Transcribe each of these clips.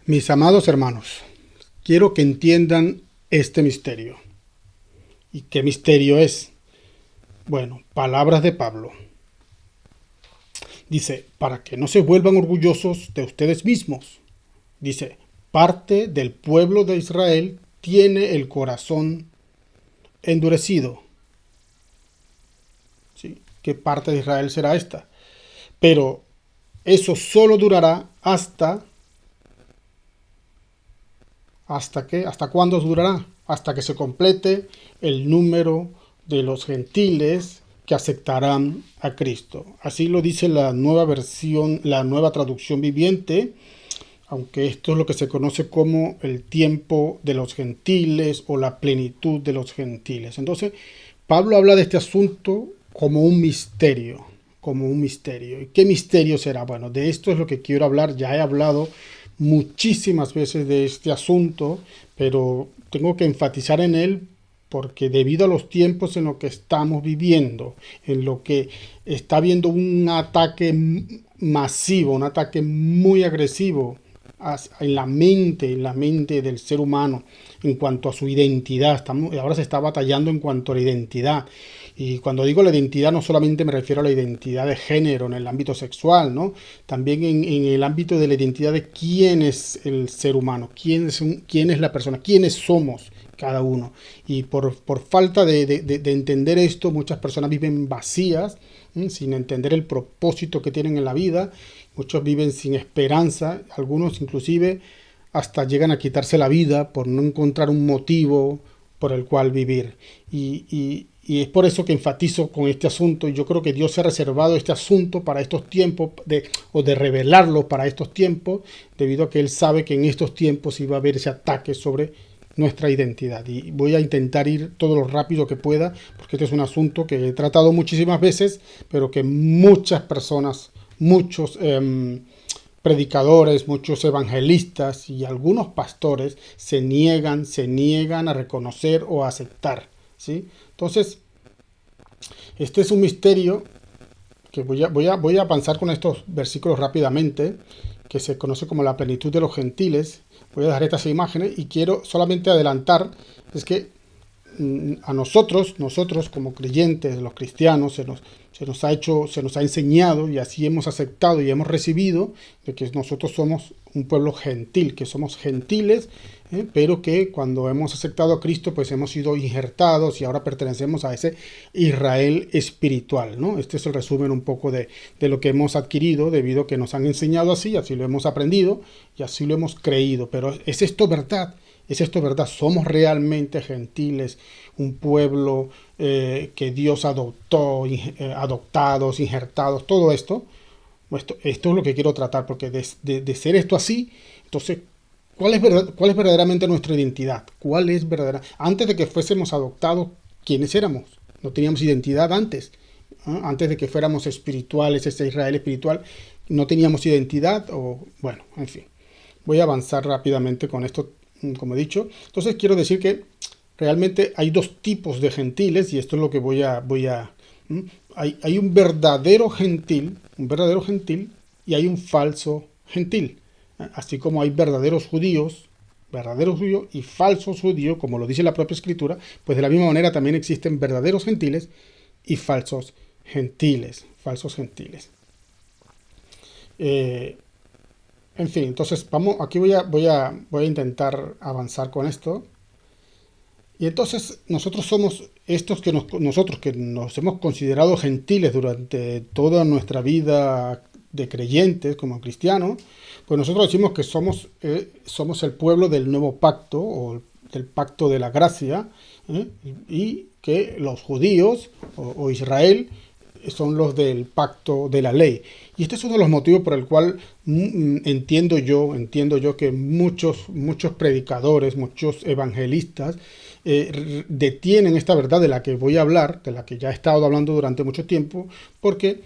Mis amados hermanos, quiero que entiendan este misterio. ¿Y qué misterio es? Bueno, palabras de Pablo. Dice, para que no se vuelvan orgullosos de ustedes mismos. Dice, parte del pueblo de Israel tiene el corazón endurecido. ¿Sí? ¿Qué parte de Israel será esta? Pero eso solo durará ¿hasta qué? ¿Hasta cuándo durará? Hasta que se complete el número de los gentiles que aceptarán a Cristo. Así lo dice la nueva versión, la nueva traducción viviente, aunque esto es lo que se conoce como el tiempo de los gentiles o la plenitud de los gentiles. Entonces, Pablo habla de este asunto como un misterio, como un misterio. ¿Y qué misterio será? Bueno, de esto es lo que quiero hablar. Ya he hablado muchísimas veces de este asunto, pero tengo que enfatizar en él porque debido a los tiempos en los que estamos viviendo, en lo que está habiendo un ataque masivo, un ataque muy agresivo en la mente del ser humano en cuanto a su identidad. Ahora se está batallando en cuanto a la identidad. Y cuando digo la identidad no solamente me refiero a la identidad de género en el ámbito sexual, ¿no? También en el ámbito de la identidad de quién es el ser humano, quién es la persona, quiénes somos cada uno. Y por falta de entender esto, muchas personas viven vacías, sin entender el propósito que tienen en la vida. Muchos viven sin esperanza, algunos inclusive hasta llegan a quitarse la vida por no encontrar un motivo por el cual vivir. Y es por eso que enfatizo con este asunto. Yo creo que Dios se ha reservado este asunto para estos tiempos, o de revelarlo para estos tiempos, debido a que Él sabe que en estos tiempos iba a haber ese ataque sobre nuestra identidad. Y voy a intentar ir todo lo rápido que pueda, porque este es un asunto que he tratado muchísimas veces, pero que muchas personas, muchos predicadores, muchos evangelistas y algunos pastores se niegan a reconocer o a aceptar, ¿sí? Entonces, este es un misterio que voy a avanzar con estos versículos rápidamente, que se conoce como la plenitud de los gentiles. Voy a dejar estas imágenes y quiero solamente adelantar, es que a nosotros como creyentes, los cristianos, se nos ha enseñado y así hemos aceptado y hemos recibido de que nosotros somos un pueblo gentil, que somos gentiles, pero que cuando hemos aceptado a Cristo pues hemos sido injertados y ahora pertenecemos a ese Israel espiritual, ¿no? Este es el resumen un poco de lo que hemos adquirido debido a que nos han enseñado así lo hemos aprendido y así lo hemos creído. Pero ¿es esto verdad? ¿Es esto verdad? ¿Somos realmente gentiles? Un pueblo que Dios adoptó, adoptados, injertados, todo esto. Esto es lo que quiero tratar, porque de ser esto así, entonces, ¿cuál es verdaderamente nuestra identidad? ¿Cuál es verdadera? Antes de que fuésemos adoptados, ¿quiénes éramos? No teníamos identidad antes. Antes de que fuéramos espirituales, ese Israel espiritual, no teníamos identidad, o bueno, en fin. Voy a avanzar rápidamente con esto, como he dicho. Entonces quiero decir que realmente hay dos tipos de gentiles, y esto es lo que hay un verdadero gentil, y hay un falso gentil. Así como hay verdaderos judíos y falsos judíos, como lo dice la propia escritura, pues de la misma manera también existen verdaderos gentiles y falsos gentiles. En fin, entonces aquí voy a intentar avanzar con esto. Y entonces nosotros somos estos nosotros que nos hemos considerado gentiles durante toda nuestra vida de creyentes como cristianos, pues nosotros decimos que somos el pueblo del nuevo pacto o del pacto de la gracia, y que los judíos o Israel son los del pacto de la ley. Y este es uno de los motivos por el cual entiendo yo que muchos predicadores, muchos evangelistas detienen esta verdad de la que voy a hablar, de la que ya he estado hablando durante mucho tiempo, porque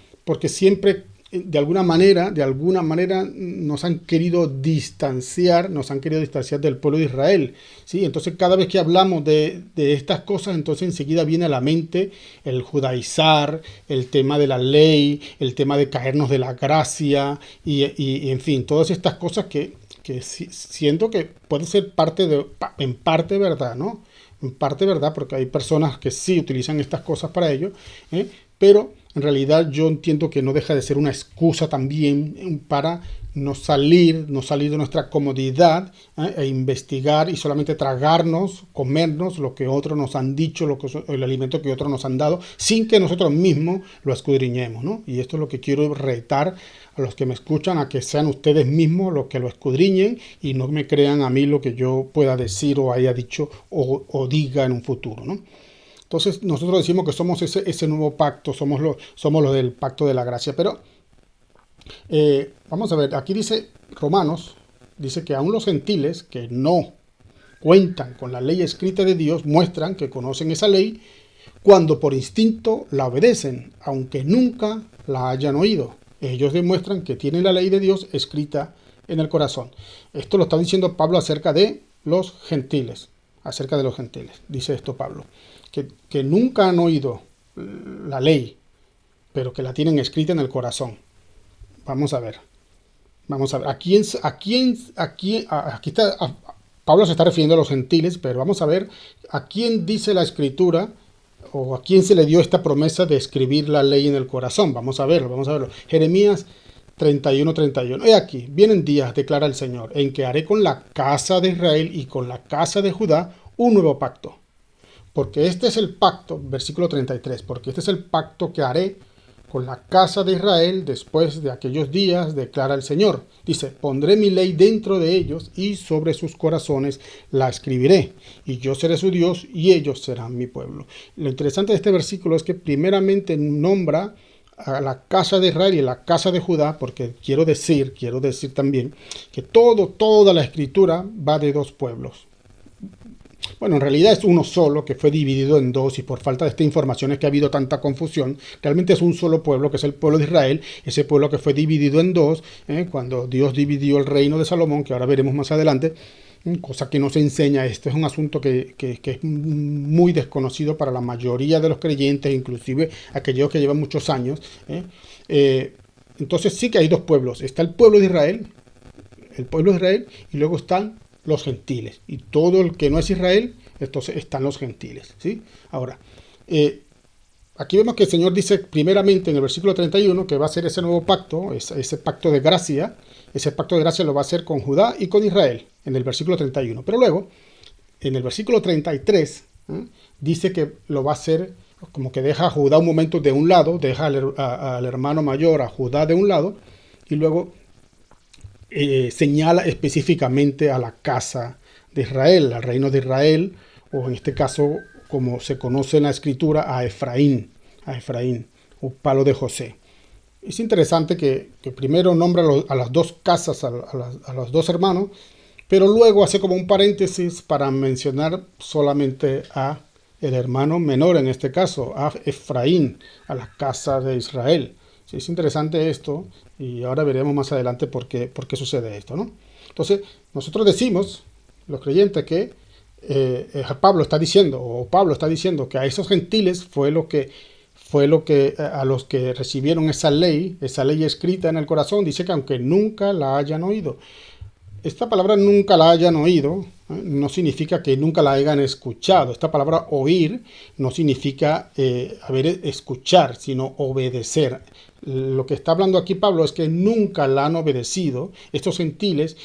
siempre de alguna manera nos han querido distanciar del pueblo de Israel, ¿sí? Entonces cada vez que hablamos de estas cosas, entonces enseguida viene a la mente el judaizar, el tema de la ley, el tema de caernos de la gracia y en fin, todas estas cosas que siento que puede ser en parte verdad, ¿no? En parte verdad, porque hay personas que sí utilizan estas cosas para ello, ¿eh? Pero en realidad yo entiendo que no deja de ser una excusa también para no salir de nuestra comodidad, e investigar y solamente tragarnos, comernos lo que otros nos han dicho, el alimento que otros nos han dado, sin que nosotros mismos lo escudriñemos, ¿no? Y esto es lo que quiero retar a los que me escuchan, a que sean ustedes mismos los que lo escudriñen y no me crean a mí lo que yo pueda decir o haya dicho o diga en un futuro, ¿no? Entonces nosotros decimos que somos ese nuevo pacto, somos los del pacto de la gracia. Pero vamos a ver, aquí dice Romanos, dice que aún los gentiles que no cuentan con la ley escrita de Dios muestran que conocen esa ley cuando por instinto la obedecen, aunque nunca la hayan oído. Ellos demuestran que tienen la ley de Dios escrita en el corazón. Esto lo está diciendo Pablo acerca de los gentiles. Acerca de los gentiles, dice esto Pablo. Que nunca han oído la ley, pero que la tienen escrita en el corazón. Vamos a ver. Aquí está, Pablo se está refiriendo a los gentiles, pero vamos a ver a quién dice la escritura o a quién se le dio esta promesa de escribir la ley en el corazón. Vamos a verlo. Jeremías 31:31. He aquí, vienen días, declara el Señor, en que haré con la casa de Israel y con la casa de Judá un nuevo pacto. Porque este es el pacto, versículo 33, porque este es el pacto que haré con la casa de Israel después de aquellos días, declara el Señor. Dice, pondré mi ley dentro de ellos y sobre sus corazones la escribiré. Y yo seré su Dios y ellos serán mi pueblo. Lo interesante de este versículo es que primeramente nombra a la casa de Israel y a la casa de Judá, porque quiero decir también que toda la escritura va de dos pueblos. Bueno, en realidad es uno solo que fue dividido en dos y por falta de esta información es que ha habido tanta confusión. Realmente es un solo pueblo que es el pueblo de Israel, ese pueblo que fue dividido en dos, cuando Dios dividió el reino de Salomón, que ahora veremos más adelante, cosa que nos enseña. Esto es un asunto que es muy desconocido para la mayoría de los creyentes, inclusive aquellos que llevan muchos años. Entonces sí que hay dos pueblos. Está el pueblo de Israel, y luego están los gentiles. Y todo el que no es Israel, entonces están los gentiles, ¿sí? Ahora, aquí vemos que el Señor dice primeramente en el versículo 31 que va a hacer ese nuevo pacto, ese pacto de gracia. Ese pacto de gracia lo va a hacer con Judá y con Israel, en el versículo 31. Pero luego, en el versículo 33, dice que lo va a hacer como que deja a Judá un momento de un lado, deja al hermano mayor, a Judá de un lado, y luego señala específicamente a la casa de Israel, al reino de Israel, o en este caso, como se conoce en la escritura, a Efraín, o palo de José. Es interesante que primero nombra a las dos casas, a los dos hermanos, pero luego hace como un paréntesis para mencionar solamente a el hermano menor, en este caso, a Efraín, a la casa de Israel. Sí, es interesante esto, y ahora veremos más adelante por qué sucede esto, ¿no? Entonces, nosotros decimos, los creyentes, que Pablo está diciendo que a esos gentiles fue lo que a los que recibieron esa ley escrita en el corazón, dice que aunque nunca la hayan oído. Esta palabra nunca la hayan oído no significa que nunca la hayan escuchado. Esta palabra oír no significa escuchar, sino obedecer. Lo que está hablando aquí Pablo es que nunca la han obedecido. Estos gentiles,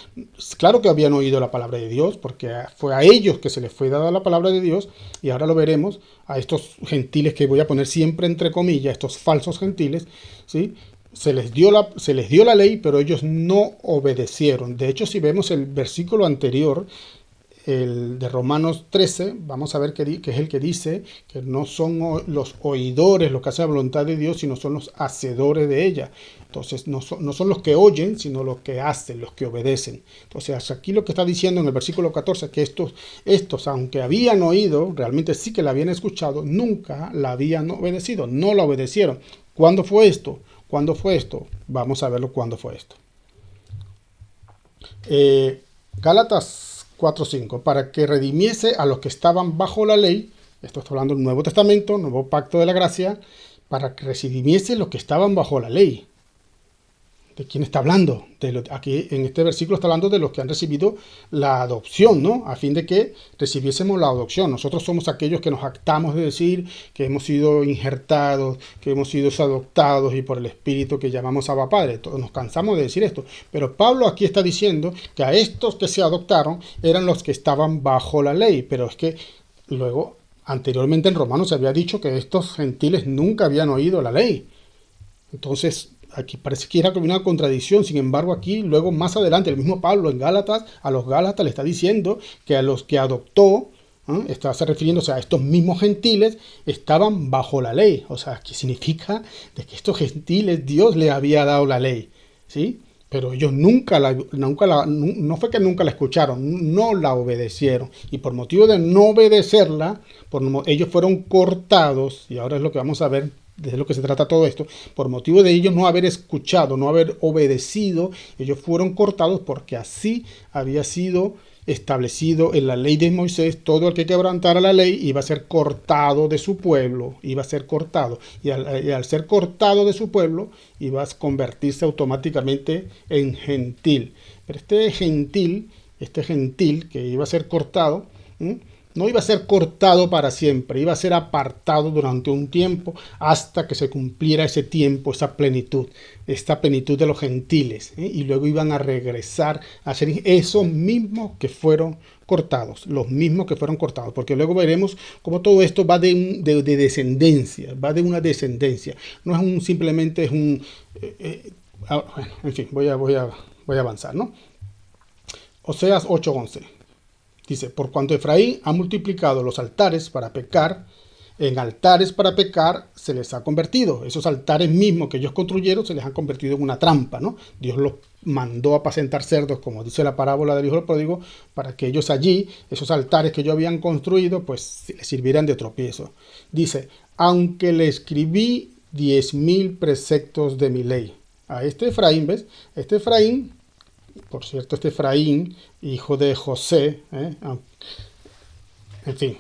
claro que habían oído la palabra de Dios, porque fue a ellos que se les fue dada la palabra de Dios, y ahora lo veremos, a estos gentiles que voy a poner siempre entre comillas, estos falsos gentiles, ¿sí? Se les dio la ley, pero ellos no obedecieron. De hecho, si vemos el versículo anterior, el de Romanos 13, vamos a ver que es el que dice que no son los oidores los que hacen la voluntad de Dios, sino son los hacedores de ella. Entonces, no son los que oyen, sino los que hacen, los que obedecen. Entonces, aquí lo que está diciendo en el versículo 14, que estos, aunque habían oído, realmente sí que la habían escuchado, nunca la habían obedecido, no la obedecieron. ¿Cuándo fue esto? Vamos a verlo cuándo fue esto. Gálatas 4:5, para que redimiese a los que estaban bajo la ley, esto está hablando del Nuevo Testamento, Nuevo Pacto de la Gracia, para que redimiese los que estaban bajo la ley. ¿De quién está hablando? Aquí en este versículo está hablando de los que han recibido la adopción, ¿no? A fin de que recibiésemos la adopción. Nosotros somos aquellos que nos jactamos de decir que hemos sido injertados, que hemos sido adoptados y por el Espíritu que llamamos Abba Padre. Todos nos cansamos de decir esto. Pero Pablo aquí está diciendo que a estos que se adoptaron eran los que estaban bajo la ley. Pero es que luego, anteriormente en Romanos se había dicho que estos gentiles nunca habían oído la ley. Entonces, aquí parece que era como una contradicción. Sin embargo, aquí, luego más adelante, el mismo Pablo en Gálatas, a los Gálatas le está diciendo que a los que adoptó, está refiriéndose a estos mismos gentiles, estaban bajo la ley. O sea, ¿qué significa? De que estos gentiles Dios les había dado la ley, ¿sí? Pero ellos no fue que nunca la escucharon, no la obedecieron. Y por motivo de no obedecerla, ellos fueron cortados, y ahora es lo que vamos a ver, de lo que se trata todo esto, por motivo de ellos no haber escuchado, no haber obedecido, ellos fueron cortados porque así había sido establecido en la ley de Moisés. Todo el que quebrantara la ley iba a ser cortado de su pueblo, iba a ser cortado, y al ser cortado de su pueblo iba a convertirse automáticamente en gentil. Pero este gentil que iba a ser cortado, no iba a ser cortado para siempre, iba a ser apartado durante un tiempo hasta que se cumpliera ese tiempo, esta plenitud de los gentiles, y luego iban a regresar a ser esos mismos que fueron cortados, los mismos que fueron cortados, porque luego veremos cómo todo esto va de descendencia, va de una descendencia, no es simplemente es un... bueno, en fin, voy a avanzar, ¿no? Oseas 8:11. Dice, por cuanto Efraín ha multiplicado los altares para pecar, en altares para pecar se les ha convertido. Esos altares mismos que ellos construyeron se les han convertido en una trampa, ¿no? Dios los mandó a apacentar cerdos, como dice la parábola del hijo del pródigo, para que ellos allí, esos altares que ellos habían construido, pues les sirvieran de tropiezo. Dice, aunque le escribí 10,000 preceptos de mi ley. A este Efraín, ¿ves? Este Efraín, por cierto, este Efraín, hijo de José, en fin,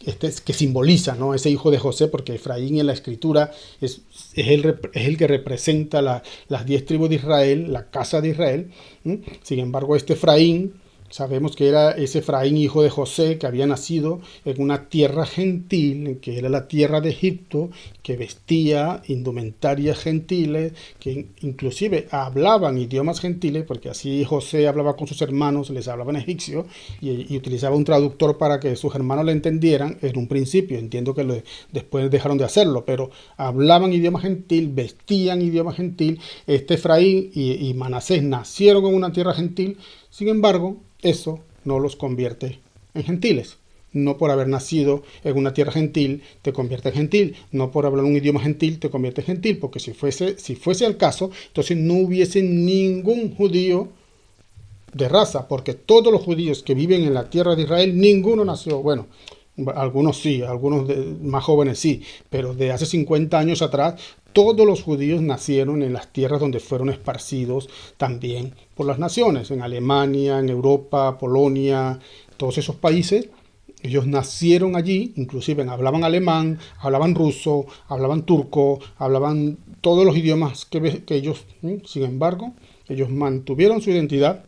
este es que simboliza, ¿no? Ese hijo de José, porque Efraín en la escritura es el que representa las 10 tribus de Israel, la casa de Israel. Sin embargo, este Efraín, sabemos que era ese Efraín, hijo de José, que había nacido en una tierra gentil, que era la tierra de Egipto, que vestía indumentarias gentiles, que inclusive hablaban idiomas gentiles, porque así José hablaba con sus hermanos, les hablaba en egipcio, y utilizaba un traductor para que sus hermanos le entendieran en un principio. Entiendo que después dejaron de hacerlo, pero hablaban idioma gentil, vestían idioma gentil. Este Efraín y Manasés nacieron en una tierra gentil. Sin embargo, eso no los convierte en gentiles. No por haber nacido en una tierra gentil te convierte en gentil. No por hablar un idioma gentil te convierte en gentil. Porque si fuese el caso, entonces no hubiese ningún judío de raza. Porque todos los judíos que viven en la tierra de Israel, ninguno nació, bueno, algunos sí, algunos más jóvenes sí, pero de hace 50 años atrás, todos los judíos nacieron en las tierras donde fueron esparcidos también por las naciones, en Alemania, en Europa, Polonia, todos esos países. Ellos nacieron allí, inclusive hablaban alemán, hablaban ruso, hablaban turco, hablaban todos los idiomas que ellos, sin embargo, ellos mantuvieron su identidad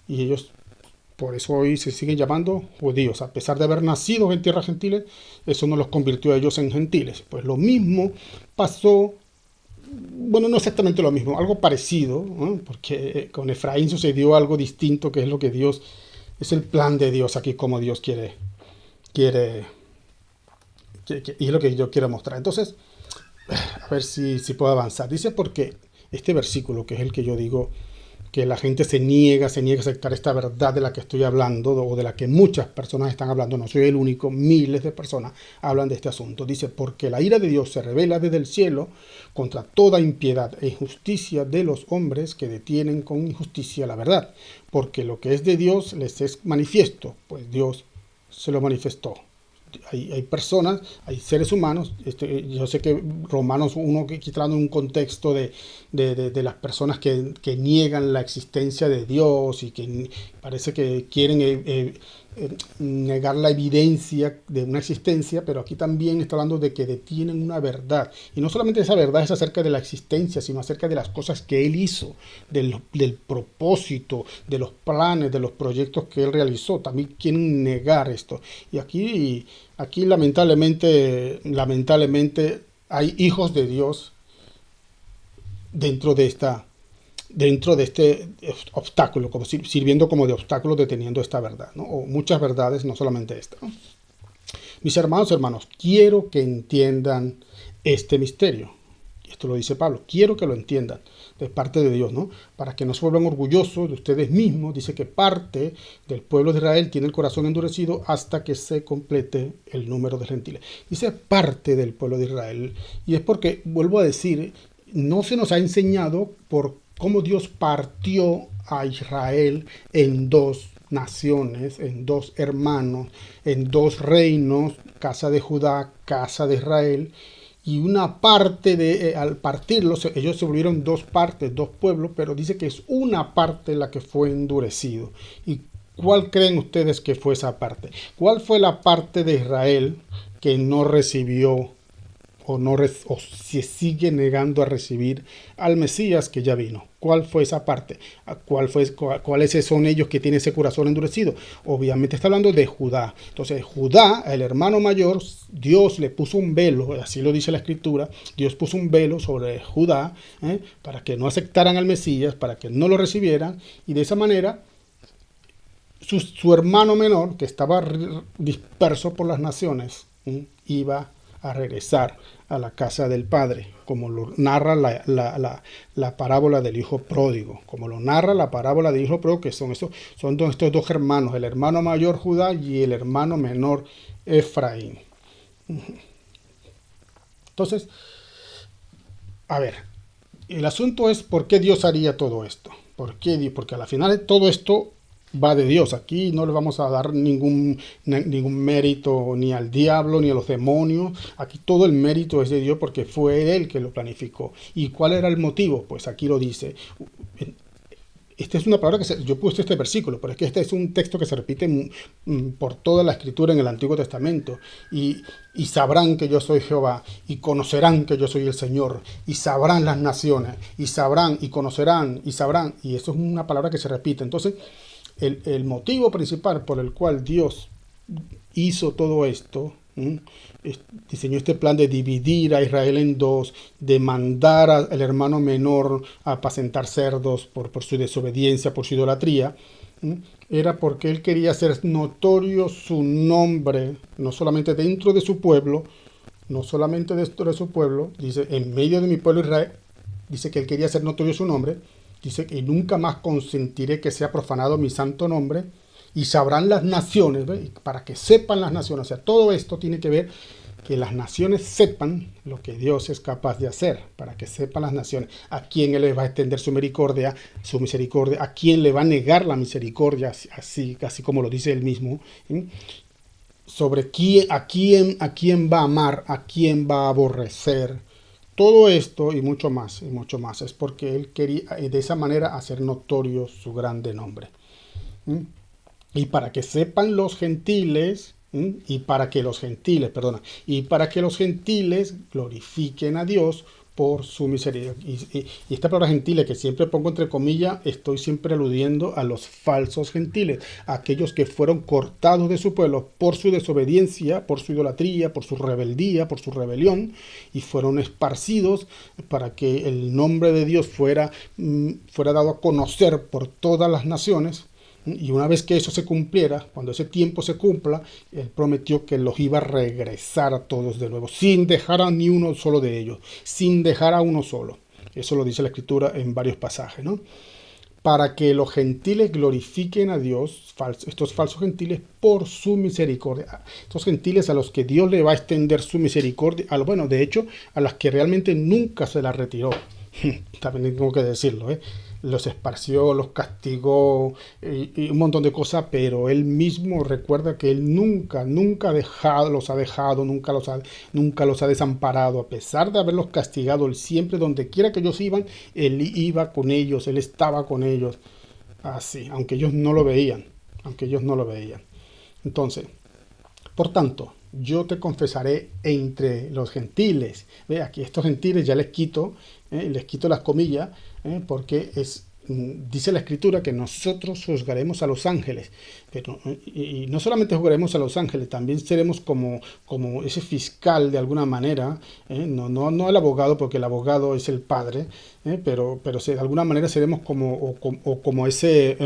y ellos, por eso hoy se siguen llamando judíos. A pesar de haber nacido en tierras gentiles, eso no los convirtió a ellos en gentiles. Pues lo mismo pasó, bueno, no exactamente lo mismo, algo parecido, ¿no? Porque con Efraín sucedió algo distinto, que es lo que Dios, es el plan de Dios aquí, como Dios quiere y es lo que yo quiero mostrar. Entonces, a ver si puedo avanzar. Dice porque este versículo, que es el que yo digo, que la gente se niega a aceptar esta verdad de la que estoy hablando, o de la que muchas personas están hablando, no soy el único, miles de personas hablan de este asunto. Dice, porque la ira de Dios se revela desde el cielo contra toda impiedad e injusticia de los hombres que detienen con injusticia la verdad, porque lo que es de Dios les es manifiesto, pues Dios se lo manifestó. Hay personas, hay seres humanos, yo sé que Romanos 1 que está hablando en un contexto de las personas que niegan la existencia de Dios y que parece que quieren negar la evidencia de una existencia, pero aquí también está hablando de que detienen una verdad. Y no solamente esa verdad es acerca de la existencia, sino acerca de las cosas que él hizo, del propósito, de los planes, de los proyectos que él realizó. También quieren negar esto. Y aquí lamentablemente hay hijos de Dios dentro de este obstáculo, como sirviendo como de obstáculo, deteniendo esta verdad, ¿no? O muchas verdades, no solamente esta, ¿no? Mis hermanos, quiero que entiendan este misterio. Esto lo dice Pablo, quiero que lo entiendan de parte de Dios, ¿no? Para que no se vuelvan orgullosos de ustedes mismos. Dice que parte del pueblo de Israel tiene el corazón endurecido hasta que se complete el número de gentiles. Dice parte del pueblo de Israel. Y es porque, vuelvo a decir, no se nos ha enseñado por cómo Dios partió a Israel en dos naciones, en dos hermanos, en dos reinos, casa de Judá, casa de Israel, y una parte al partirlos, ellos se volvieron dos partes, dos pueblos, pero dice que es una parte la que fue endurecido. ¿Y cuál creen ustedes que fue esa parte? ¿Cuál fue la parte de Israel que no recibió o se sigue negando a recibir al Mesías que ya vino? ¿Cuál fue esa parte? ¿Cuáles son ellos que tienen ese corazón endurecido? Obviamente está hablando de Judá. Entonces Judá, el hermano mayor, Dios le puso un velo, así lo dice la Escritura, Dios puso un velo sobre Judá, para que no aceptaran al Mesías, para que no lo recibieran, y de esa manera su hermano menor, que estaba disperso por las naciones, iba a regresar a la casa del Padre, como lo narra la parábola del hijo pródigo, como lo narra la parábola del hijo pródigo, que son estos dos hermanos, el hermano mayor Judá y el hermano menor Efraín. Entonces, a ver, el asunto es por qué Dios haría todo esto. ¿Por qué? Porque a la final todo esto va de Dios. Aquí no le vamos a dar ningún mérito ni al diablo ni a los demonios. Aquí todo el mérito es de Dios porque fue Él que lo planificó. ¿Y cuál era el motivo? Pues aquí lo dice. Esta es una palabra que yo puse este versículo, pero es que este es un texto que se repite por toda la escritura en el Antiguo Testamento. Y sabrán que yo soy Jehová, y conocerán que yo soy el Señor, y sabrán las naciones, y sabrán, y conocerán, y sabrán. Y eso es una palabra que se repite. Entonces, el motivo principal por el cual Dios hizo todo esto, diseñó este plan de dividir a Israel en dos, de mandar al hermano menor a apacentar cerdos por su desobediencia, por su idolatría, era porque él quería hacer notorio su nombre, no solamente dentro de su pueblo, dice, en medio de mi pueblo Israel, dice que él quería hacer notorio su nombre, dice que nunca más consentiré que sea profanado mi santo nombre, y sabrán las naciones, ¿ves? Para que sepan las naciones. O sea, todo esto tiene que ver que las naciones sepan lo que Dios es capaz de hacer, para que sepan las naciones a quién Él les va a extender su misericordia, a quién le va a negar la misericordia, así como lo dice Él mismo, sobre a quién va a amar, a quién va a aborrecer. Todo esto y mucho más, es porque Él quería de esa manera hacer notorio su grande nombre. Y para que sepan los gentiles, y para que los gentiles glorifiquen a Dios por su misericordia. Y esta palabra gentiles, que siempre pongo entre comillas, estoy siempre aludiendo a los falsos gentiles, a aquellos que fueron cortados de su pueblo por su desobediencia, por su idolatría, por su rebeldía, por su rebelión, y fueron esparcidos para que el nombre de Dios fuera dado a conocer por todas las naciones. Y una vez que eso se cumpliera, cuando ese tiempo se cumpla, Él prometió que los iba a regresar a todos de nuevo, sin dejar a ni uno solo de ellos, sin dejar a uno solo. Eso lo dice la Escritura en varios pasajes, ¿no? Para que los gentiles glorifiquen a Dios, estos falsos gentiles, por su misericordia. Estos gentiles a los que Dios le va a extender su misericordia, bueno, de hecho, a las que realmente nunca se la retiró. También tengo que decirlo, los esparció, los castigó y un montón de cosas, pero Él mismo recuerda que Él nunca los ha dejado, nunca los ha desamparado, a pesar de haberlos castigado. Él siempre, donde quiera que ellos iban, Él iba con ellos, Él estaba con ellos, así, aunque ellos no lo veían. Entonces, por tanto, yo te confesaré entre los gentiles. Ve, aquí estos gentiles ya les quito las comillas, porque dice la Escritura que nosotros juzgaremos a los ángeles. Pero, y no solamente juzgaremos a los ángeles, también seremos como ese fiscal de alguna manera, no el abogado, porque el abogado es el Padre, pero de alguna manera seremos como ese...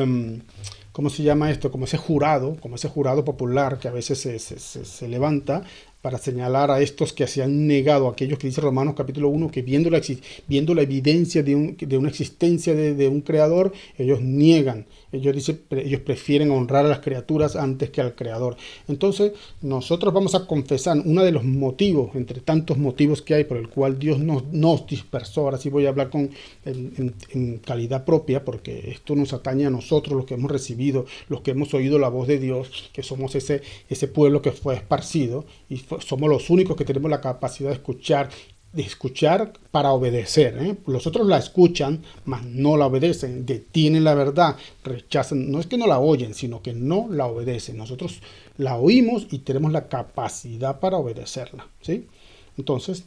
¿cómo se llama esto? Como ese jurado popular que a veces se levanta para señalar a estos que se han negado, aquellos que dice Romanos capítulo 1, que viendo la evidencia de una existencia de un creador, ellos niegan, ellos prefieren honrar a las criaturas antes que al creador. Entonces, nosotros vamos a confesar uno de los motivos, entre tantos motivos que hay, por el cual Dios nos dispersó. Ahora sí voy a hablar en calidad propia, porque esto nos atañe a nosotros, los que hemos recibido, los que hemos oído la voz de Dios, que somos ese pueblo que fue esparcido, y somos los únicos que tenemos la capacidad de escuchar para obedecer. Los otros la escuchan, mas no la obedecen, detienen la verdad, rechazan, no es que no la oyen, sino que no la obedecen. Nosotros la oímos y tenemos la capacidad para obedecerla, ¿sí? Entonces,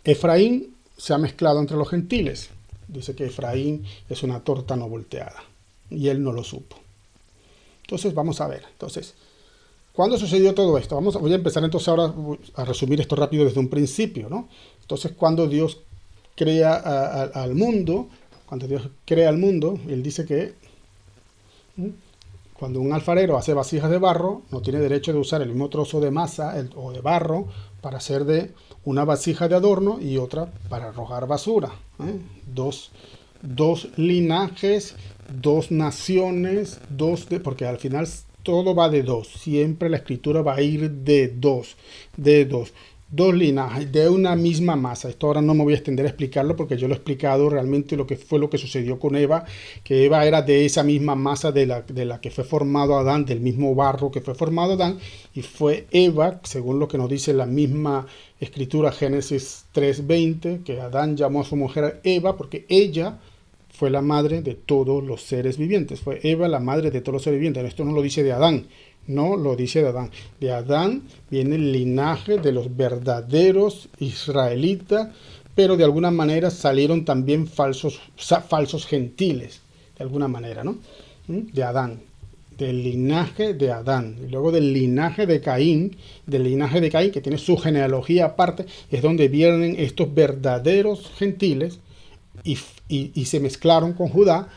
Efraín se ha mezclado entre los gentiles. Dice que Efraín es una torta no volteada, y él no lo supo. Entonces, vamos a ver. Entonces, ¿cuándo sucedió todo esto? Voy a empezar entonces ahora a resumir esto rápido desde un principio, ¿no? Entonces, cuando Dios crea al mundo, Él dice que cuando un alfarero hace vasijas de barro, no tiene derecho de usar el mismo trozo de masa o de barro para hacer de una vasija de adorno y otra para arrojar basura. Dos linajes, dos naciones, porque al final todo va de dos. Siempre la escritura va a ir de dos. Dos linajes, de una misma masa. Esto ahora no me voy a extender a explicarlo porque yo lo he explicado realmente lo que sucedió con Eva, que Eva era de esa misma masa de la que fue formado Adán, del mismo barro que fue formado Adán, y fue Eva, según lo que nos dice la misma escritura, Génesis 3:20, que Adán llamó a su mujer Eva porque ella fue la madre de todos los seres vivientes. Fue Eva la madre de todos los seres vivientes. Esto no lo dice de Adán, no lo dice de Adán. De Adán viene el linaje de los verdaderos israelitas, pero de alguna manera salieron también falsos gentiles, de alguna manera, ¿no? De Adán, del linaje de Adán. Y luego del linaje de Caín, que tiene su genealogía aparte, es donde vienen estos verdaderos gentiles, y se mezclaron con Judá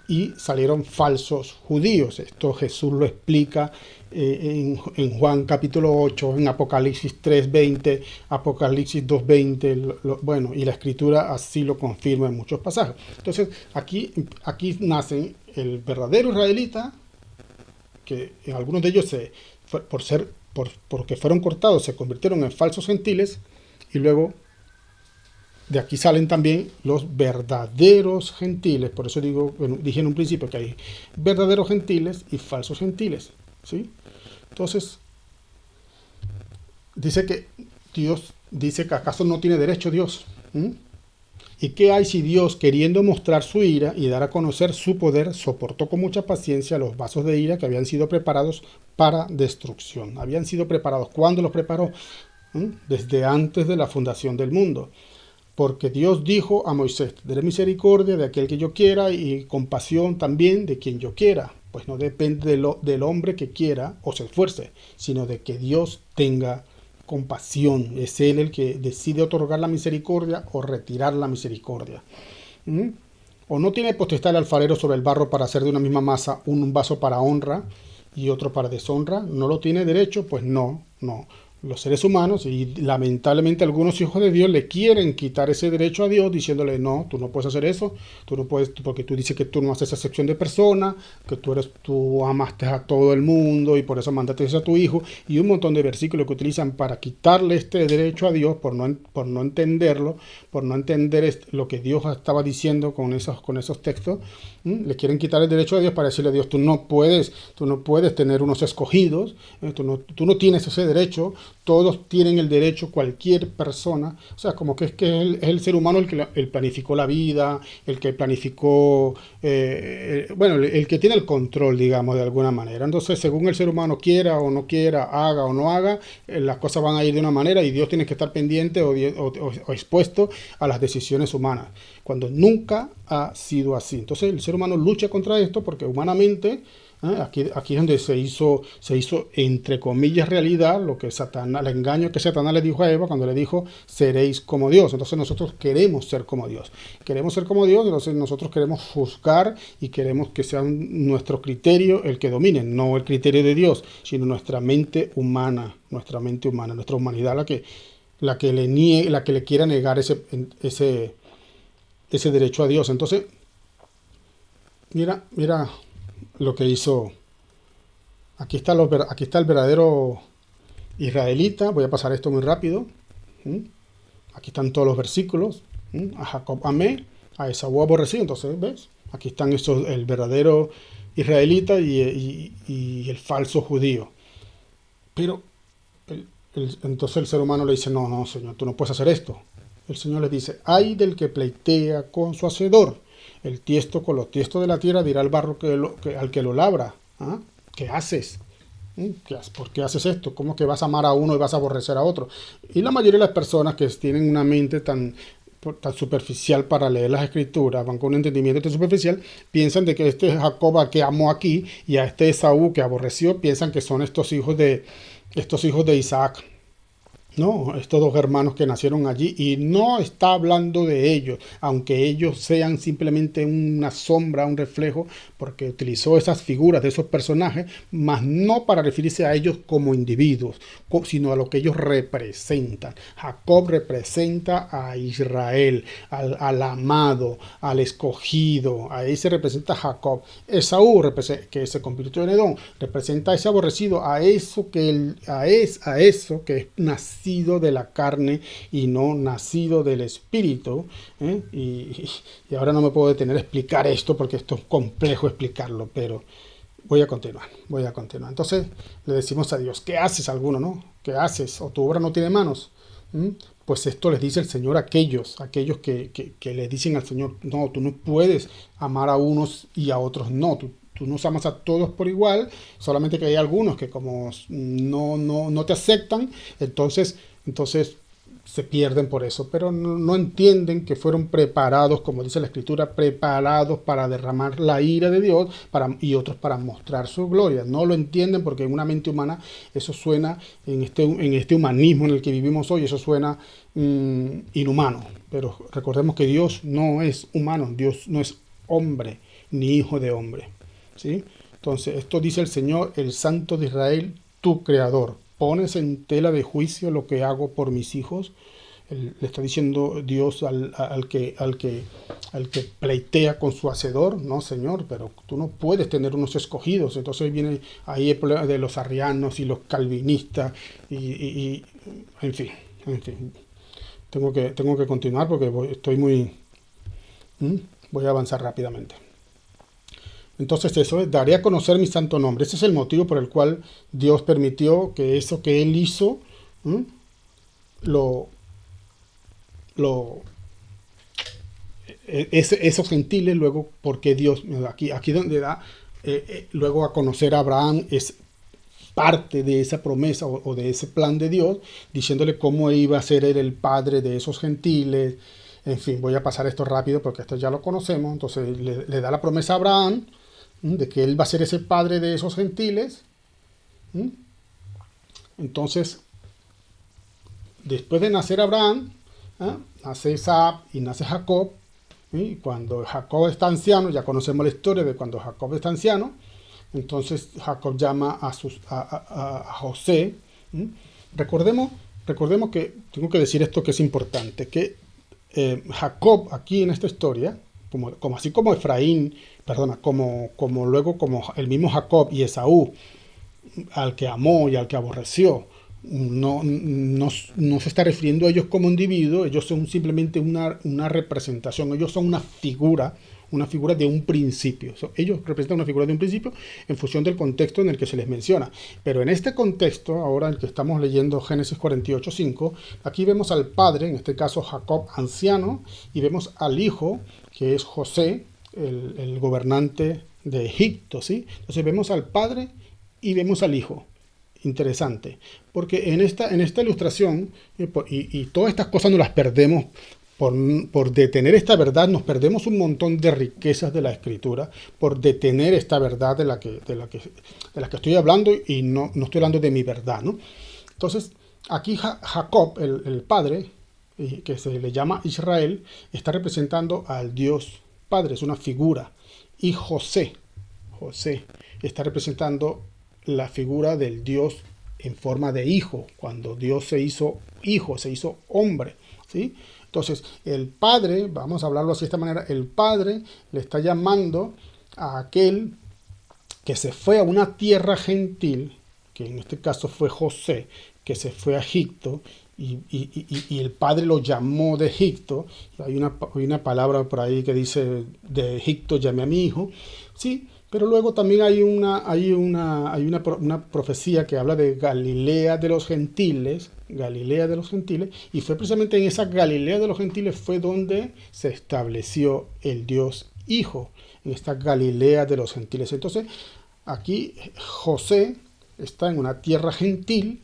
y salieron falsos judíos. Esto Jesús lo explica en Juan capítulo 8, en Apocalipsis 3:20, Apocalipsis 2:20, y la escritura así lo confirma en muchos pasajes. Entonces aquí nacen el verdadero israelita, que en algunos de ellos porque fueron cortados se convirtieron en falsos gentiles, y luego de aquí salen también los verdaderos gentiles. Por eso dije en un principio que hay verdaderos gentiles y falsos gentiles, ¿sí? Entonces, dice que acaso no tiene derecho Dios. ¿Y qué hay si Dios, queriendo mostrar su ira y dar a conocer su poder, soportó con mucha paciencia los vasos de ira que habían sido preparados para destrucción? Habían sido preparados. ¿Cuándo los preparó? Desde antes de la fundación del mundo. Porque Dios dijo a Moisés: tendré misericordia de aquel que yo quiera y compasión también de quien yo quiera. Pues no depende del hombre que quiera o se esfuerce, sino de que Dios tenga compasión. Es Él el que decide otorgar la misericordia o retirar la misericordia. O no tiene potestad el alfarero sobre el barro para hacer de una misma masa un vaso para honra y otro para deshonra. ¿No lo tiene derecho? Pues no. Los seres humanos, y lamentablemente algunos hijos de Dios, le quieren quitar ese derecho a Dios diciéndole: no, tú no puedes hacer eso, tú no puedes, porque tú dices que tú no haces acepción de persona, que tú amaste a todo el mundo y por eso mandaste eso a tu hijo, y un montón de versículos que utilizan para quitarle este derecho a Dios por no entenderlo, por no entender lo que Dios estaba diciendo con esos textos. Le quieren quitar el derecho a Dios para decirle a Dios: tú no puedes tener unos escogidos, tú no tienes ese derecho. todos tienen el derecho, cualquier persona, o sea, como que es el ser humano el planificó la vida, el que planificó, bueno, el que tiene el control, digamos, de alguna manera. Entonces, según el ser humano quiera o no quiera, haga o no haga, las cosas van a ir de una manera y Dios tiene que estar pendiente o expuesto a las decisiones humanas, cuando nunca ha sido así. Entonces, el ser humano lucha contra esto porque humanamente, aquí es donde se hizo entre comillas realidad lo que Satanás, el engaño que Satanás le dijo a Eva cuando le dijo seréis como Dios. Entonces nosotros queremos ser como Dios. Queremos ser como Dios, entonces nosotros queremos juzgar y queremos que sea nuestro criterio el que domine, no el criterio de Dios, sino nuestra mente humana, nuestra humanidad la que le quiera negar ese derecho a Dios. Entonces, mira lo que hizo. Aquí está el verdadero israelita. Voy a pasar esto muy rápido. Aquí están todos los versículos. A Jacob amé, a Esaú aborrecí. Entonces, ¿ves? Aquí están el verdadero israelita y el falso judío. Pero entonces el ser humano le dice, no, Señor, tú no puedes hacer esto. El Señor le dice, ay del que pleitea con su hacedor. El tiesto con los tiestos de la tierra dirá al barro al que lo labra. ¿Qué haces? ¿Por qué haces esto? ¿Cómo que vas a amar a uno y vas a aborrecer a otro? Y la mayoría de las personas que tienen una mente tan superficial para leer las escrituras, van con un entendimiento tan superficial, piensan de que este Jacob que amó aquí y a este Esaú que aborreció, piensan que son estos hijos de Isaac. No, estos dos hermanos que nacieron allí, y no está hablando de ellos, aunque ellos sean simplemente una sombra, un reflejo, porque utilizó esas figuras de esos personajes, mas no para referirse a ellos como individuos, sino a lo que ellos representan. Jacob representa a Israel, al amado, al escogido, ahí se representa Jacob. Esaú, que se convirtió en Edom, representa a ese aborrecido, a eso que es nacido de la carne y no nacido del espíritu. Y ahora no me puedo detener a explicar esto porque esto es complejo explicarlo, pero voy a continuar. Entonces le decimos a Dios, ¿qué haces alguno, no? ¿Qué haces? ¿O tu obra no tiene manos? Pues esto les dice el Señor a aquellos que le dicen al Señor, no, tú no puedes amar a unos y a otros no, tú nos amas a todos por igual, solamente que hay algunos que como no te aceptan, entonces se pierden por eso, pero no entienden que fueron preparados, como dice la Escritura, preparados para derramar la ira de Dios y otros para mostrar su gloria. No lo entienden porque en una mente humana eso suena, en este humanismo en el que vivimos hoy, eso suena inhumano. Pero recordemos que Dios no es humano, Dios no es hombre ni hijo de hombre. ¿Sí? Entonces, esto dice el Señor, el Santo de Israel, tu Creador. ¿Pones en tela de juicio lo que hago por mis hijos? Le está diciendo Dios al que pleitea con su hacedor. No, Señor, pero tú no puedes tener unos escogidos. Entonces viene ahí el problema de los arrianos y los calvinistas. En fin. Tengo que continuar porque voy a avanzar rápidamente. Entonces eso es, daré a conocer mi santo nombre. Ese es el motivo por el cual Dios permitió que eso que Él hizo, esos gentiles, luego, porque Dios, aquí donde da, luego a conocer a Abraham, es parte de esa promesa o de ese plan de Dios, diciéndole cómo iba a ser él el padre de esos gentiles. En fin, voy a pasar esto rápido porque esto ya lo conocemos. Entonces le da la promesa a Abraham de que él va a ser ese padre de esos gentiles. Entonces, después de nacer Abraham, nace Isaac y nace Jacob. Y cuando Jacob está anciano, ya conocemos la historia de cuando Jacob está anciano, entonces Jacob llama a José. Recordemos que tengo que decir esto que es importante, que Jacob aquí en esta historia, así como Efraín, como luego como el mismo Jacob y Esaú, al que amó y al que aborreció, no se está refiriendo a ellos como individuos, ellos son simplemente una representación, ellos son una figura, una figura de un principio. Ellos representan una figura de un principio en función del contexto en el que se les menciona. Pero en este contexto, ahora en el que estamos leyendo Génesis 48:5, aquí vemos al padre, en este caso Jacob anciano, y vemos al hijo, que es José, el gobernante de Egipto, ¿sí? Entonces vemos al padre y vemos al hijo. Interesante, porque en esta ilustración, y todas estas cosas nos las perdemos por detener esta verdad, nos perdemos un montón de riquezas de la Escritura, por detener esta verdad de la que estoy hablando, y no estoy hablando de mi verdad, ¿no? Entonces, aquí Jacob, el padre, que se le llama Israel, está representando al Dios Padre, es una figura, y José está representando la figura del Dios en forma de hijo, cuando Dios se hizo hijo, se hizo hombre, ¿sí? Entonces, el Padre, vamos a hablarlo así de esta manera, el Padre le está llamando a aquel que se fue a una tierra gentil, que en este caso fue José, que se fue a Egipto, y el Padre lo llamó de Egipto. Hay una palabra por ahí que dice, de Egipto llamé a mi hijo, ¿sí? Pero luego también hay una profecía que habla de Galilea de los Gentiles, y fue precisamente en esa Galilea de los Gentiles fue donde se estableció el Dios Hijo, en esta Galilea de los Gentiles. Entonces, aquí José está en una tierra gentil,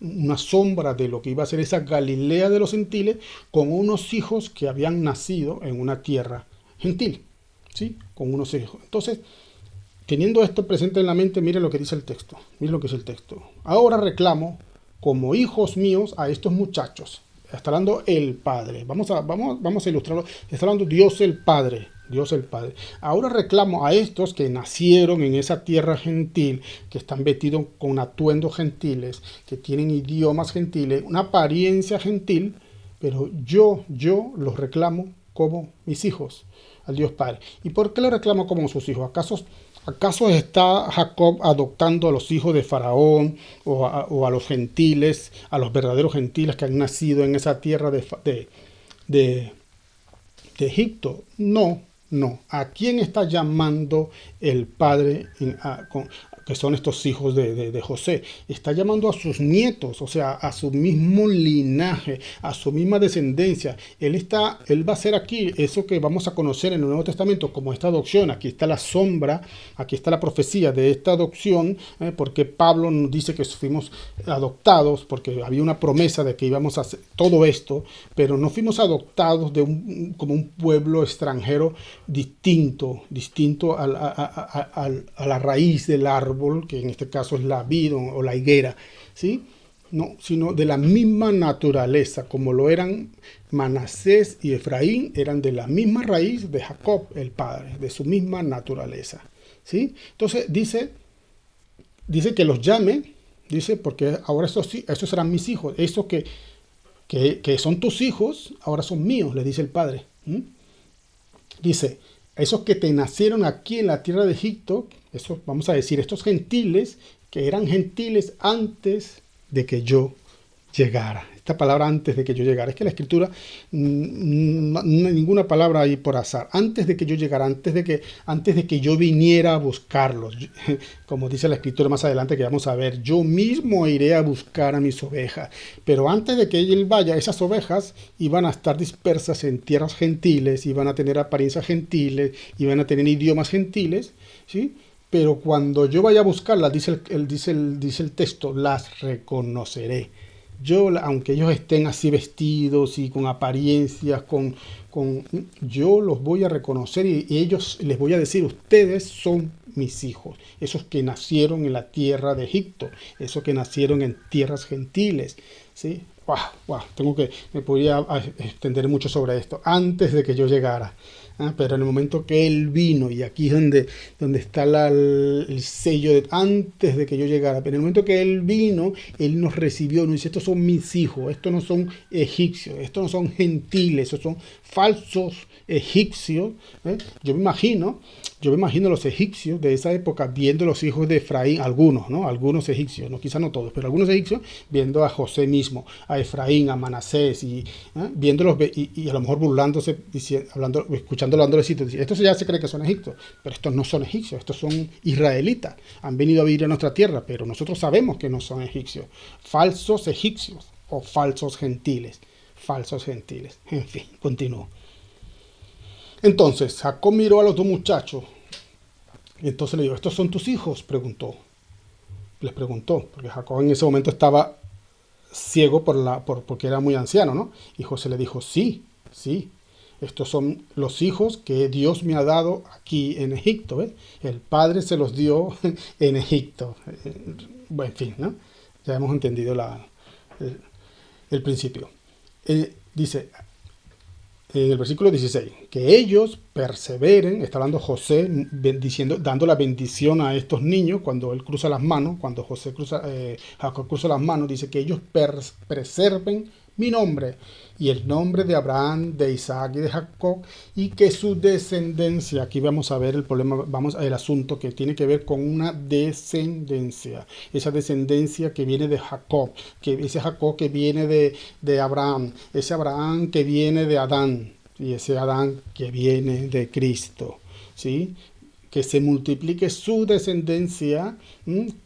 una sombra de lo que iba a ser esa Galilea de los Gentiles, con unos hijos que habían nacido en una tierra gentil, ¿sí? Con unos hijos. Entonces, teniendo esto presente en la mente, mire lo que dice el texto. Mire lo que es el texto. Ahora reclamo como hijos míos a estos muchachos. Está hablando el Padre. Vamos a ilustrarlo. Está hablando Dios el Padre. Dios el Padre. Ahora reclamo a estos que nacieron en esa tierra gentil, que están vestidos con atuendos gentiles, que tienen idiomas gentiles, una apariencia gentil, pero yo los reclamo como mis hijos, al Dios Padre. ¿Y por qué lo reclamo como sus hijos? ¿Acaso está Jacob adoptando a los hijos de Faraón o a los gentiles, a los verdaderos gentiles que han nacido en esa tierra de Egipto? No. ¿A quién está llamando el Padre que son estos hijos de José? Está llamando a sus nietos, o sea, a su mismo linaje, a su misma descendencia. Él va a hacer aquí eso que vamos a conocer en el Nuevo Testamento como esta adopción. Aquí está la sombra, aquí está la profecía de esta adopción, porque Pablo nos dice que fuimos adoptados, porque había una promesa de que íbamos a hacer todo esto, pero no fuimos adoptados como un pueblo extranjero distinto a la raíz del árbol, que en este caso es la vid o la higuera, ¿sí? No, sino de la misma naturaleza, como lo eran Manasés y Efraín, eran de la misma raíz de Jacob, el padre, de su misma naturaleza, ¿sí? Entonces dice que los llame, dice, porque ahora estos serán mis hijos, esos que son tus hijos, ahora son míos, le dice el padre. Dice, esos que te nacieron aquí en la tierra de Egipto, vamos a decir, estos gentiles, que eran gentiles antes de que yo llegara. Esta palabra antes de que yo llegara, es que la Escritura, no hay ninguna palabra ahí por azar. Antes de que yo llegara, antes de que yo viniera a buscarlos, como dice la Escritura más adelante que vamos a ver, yo mismo iré a buscar a mis ovejas. Pero antes de que él vaya, esas ovejas iban a estar dispersas en tierras gentiles, iban a tener apariencias gentiles, iban a tener idiomas gentiles, ¿sí? Pero cuando yo vaya a buscarlas, dice el texto, las reconoceré. Aunque ellos estén así vestidos y con apariencias, yo los voy a reconocer y ellos les voy a decir, ustedes son mis hijos, esos que nacieron en la tierra de Egipto, esos que nacieron en tierras gentiles, ¿sí? Me podría extender mucho sobre esto, antes de que yo llegara. Pero en el momento que él vino, y aquí es donde está el sello de antes de que yo llegara, pero en el momento que él vino, él nos recibió, nos dice, estos son mis hijos, estos no son egipcios, estos no son gentiles, estos son falsos egipcios. Yo me imagino a los egipcios de esa época viendo los hijos de Efraín, algunos egipcios, quizás no todos, pero algunos egipcios viendo a José mismo, a Efraín, a Manasés, y viéndolos y a lo mejor burlándose, escuchando hablando de sitios, estos ya se cree que son egipcios, pero estos no son egipcios, estos son israelitas, han venido a vivir a nuestra tierra, pero nosotros sabemos que no son egipcios, falsos egipcios o falsos gentiles, en fin, continúo. Entonces Jacob miró a los dos muchachos, y entonces le dijo, ¿estos son tus hijos?, les preguntó, porque Jacob en ese momento estaba ciego porque era muy anciano, ¿no? Y José le dijo, sí, estos son los hijos que Dios me ha dado aquí en Egipto, ¿ves? El Padre se los dio en Egipto. Bueno, en fin, ¿no? Ya hemos entendido el principio. Dice, en el versículo 16, que ellos perseveren, está hablando José, dando la bendición a estos niños cuando él cruza las manos, cuando Jacob cruza las manos, dice que ellos preserven mi nombre y el nombre de Abraham, de Isaac y de Jacob, y que su descendencia, aquí vamos a ver el problema, vamos al asunto que tiene que ver con una descendencia, esa descendencia que viene de Jacob, ese Jacob que viene de Abraham, ese Abraham que viene de Adán, y ese Adán que viene de Cristo, ¿sí? Que se multiplique su descendencia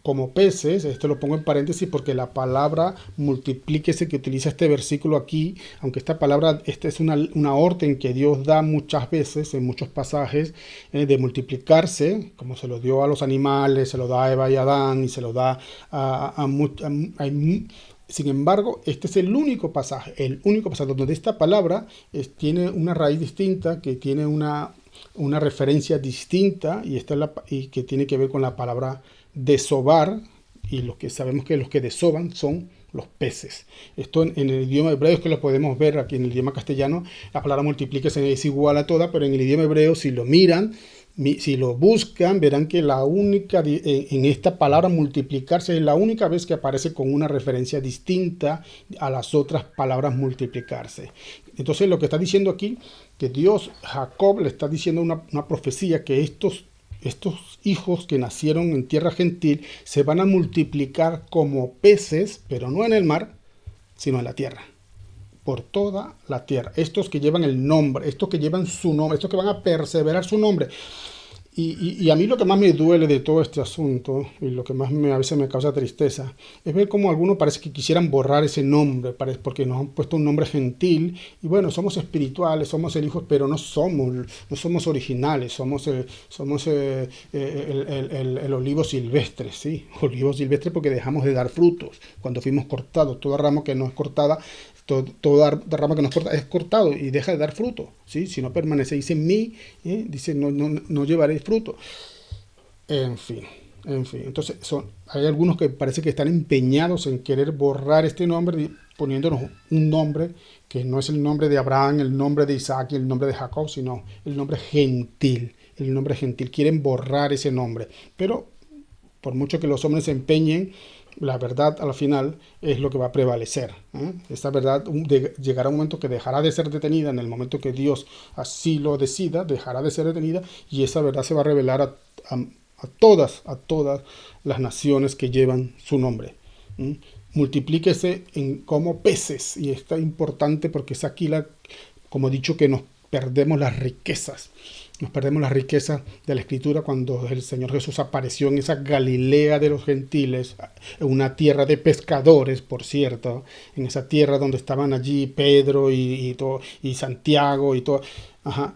como peces. Esto lo pongo en paréntesis porque la palabra multiplíquese que utiliza este versículo aquí, aunque esta palabra, esta es una orden que Dios da muchas veces, en muchos pasajes, de multiplicarse, como se lo dio a los animales, se lo da a Eva y Adán, y se lo da sin embargo, este es el único pasaje donde esta palabra tiene una raíz distinta, que tiene una referencia distinta, y que tiene que ver con la palabra desovar, y lo que sabemos que los que desovan son los peces. Esto en el idioma hebreo es que lo podemos ver. Aquí en el idioma castellano la palabra multiplíquese es igual a toda, pero en el idioma hebreo, si lo miran, si lo buscan, verán que en esta palabra multiplicarse es la única vez que aparece con una referencia distinta a las otras palabras multiplicarse. Entonces lo que está diciendo aquí, que Jacob le está diciendo una profecía, que estos hijos que nacieron en tierra gentil se van a multiplicar como peces, pero no en el mar, sino en la tierra. Por toda la tierra. Estos que llevan el nombre, estos que llevan su nombre, estos que van a perseverar su nombre. Y a mí lo que más me duele de todo este asunto, y lo que más a veces me causa tristeza, es ver cómo algunos parece que quisieran borrar ese nombre, porque nos han puesto un nombre gentil, y bueno, somos espirituales, somos el hijo, pero no somos originales, somos el olivo silvestre, ¿sí? Olivo silvestre porque dejamos de dar frutos cuando fuimos cortados. Toda rama que no es cortada, toda rama que no es cortada es cortado y deja de dar fruto, ¿sí? Si no permanecéis en mí, dice, no llevaréis fruto. En fin. Entonces hay algunos que parece que están empeñados en querer borrar este nombre, poniéndonos un nombre que no es el nombre de Abraham, el nombre de Isaac y el nombre de Jacob, sino el nombre gentil. Quieren borrar ese nombre. Pero por mucho que los hombres se empeñen, la verdad al final es lo que va a prevalecer. Esta verdad llegará un momento que dejará de ser detenida. En el momento que Dios así lo decida, dejará de ser detenida, y esa verdad se va a revelar a todas las naciones que llevan su nombre. Multiplíquese como peces, y esto es importante porque es aquí como he dicho, que nos perdemos las riquezas. Nos perdemos la riqueza de la Escritura cuando el Señor Jesús apareció en esa Galilea de los gentiles, en una tierra de pescadores, por cierto, en esa tierra donde estaban allí Pedro y Santiago y todo. Ajá.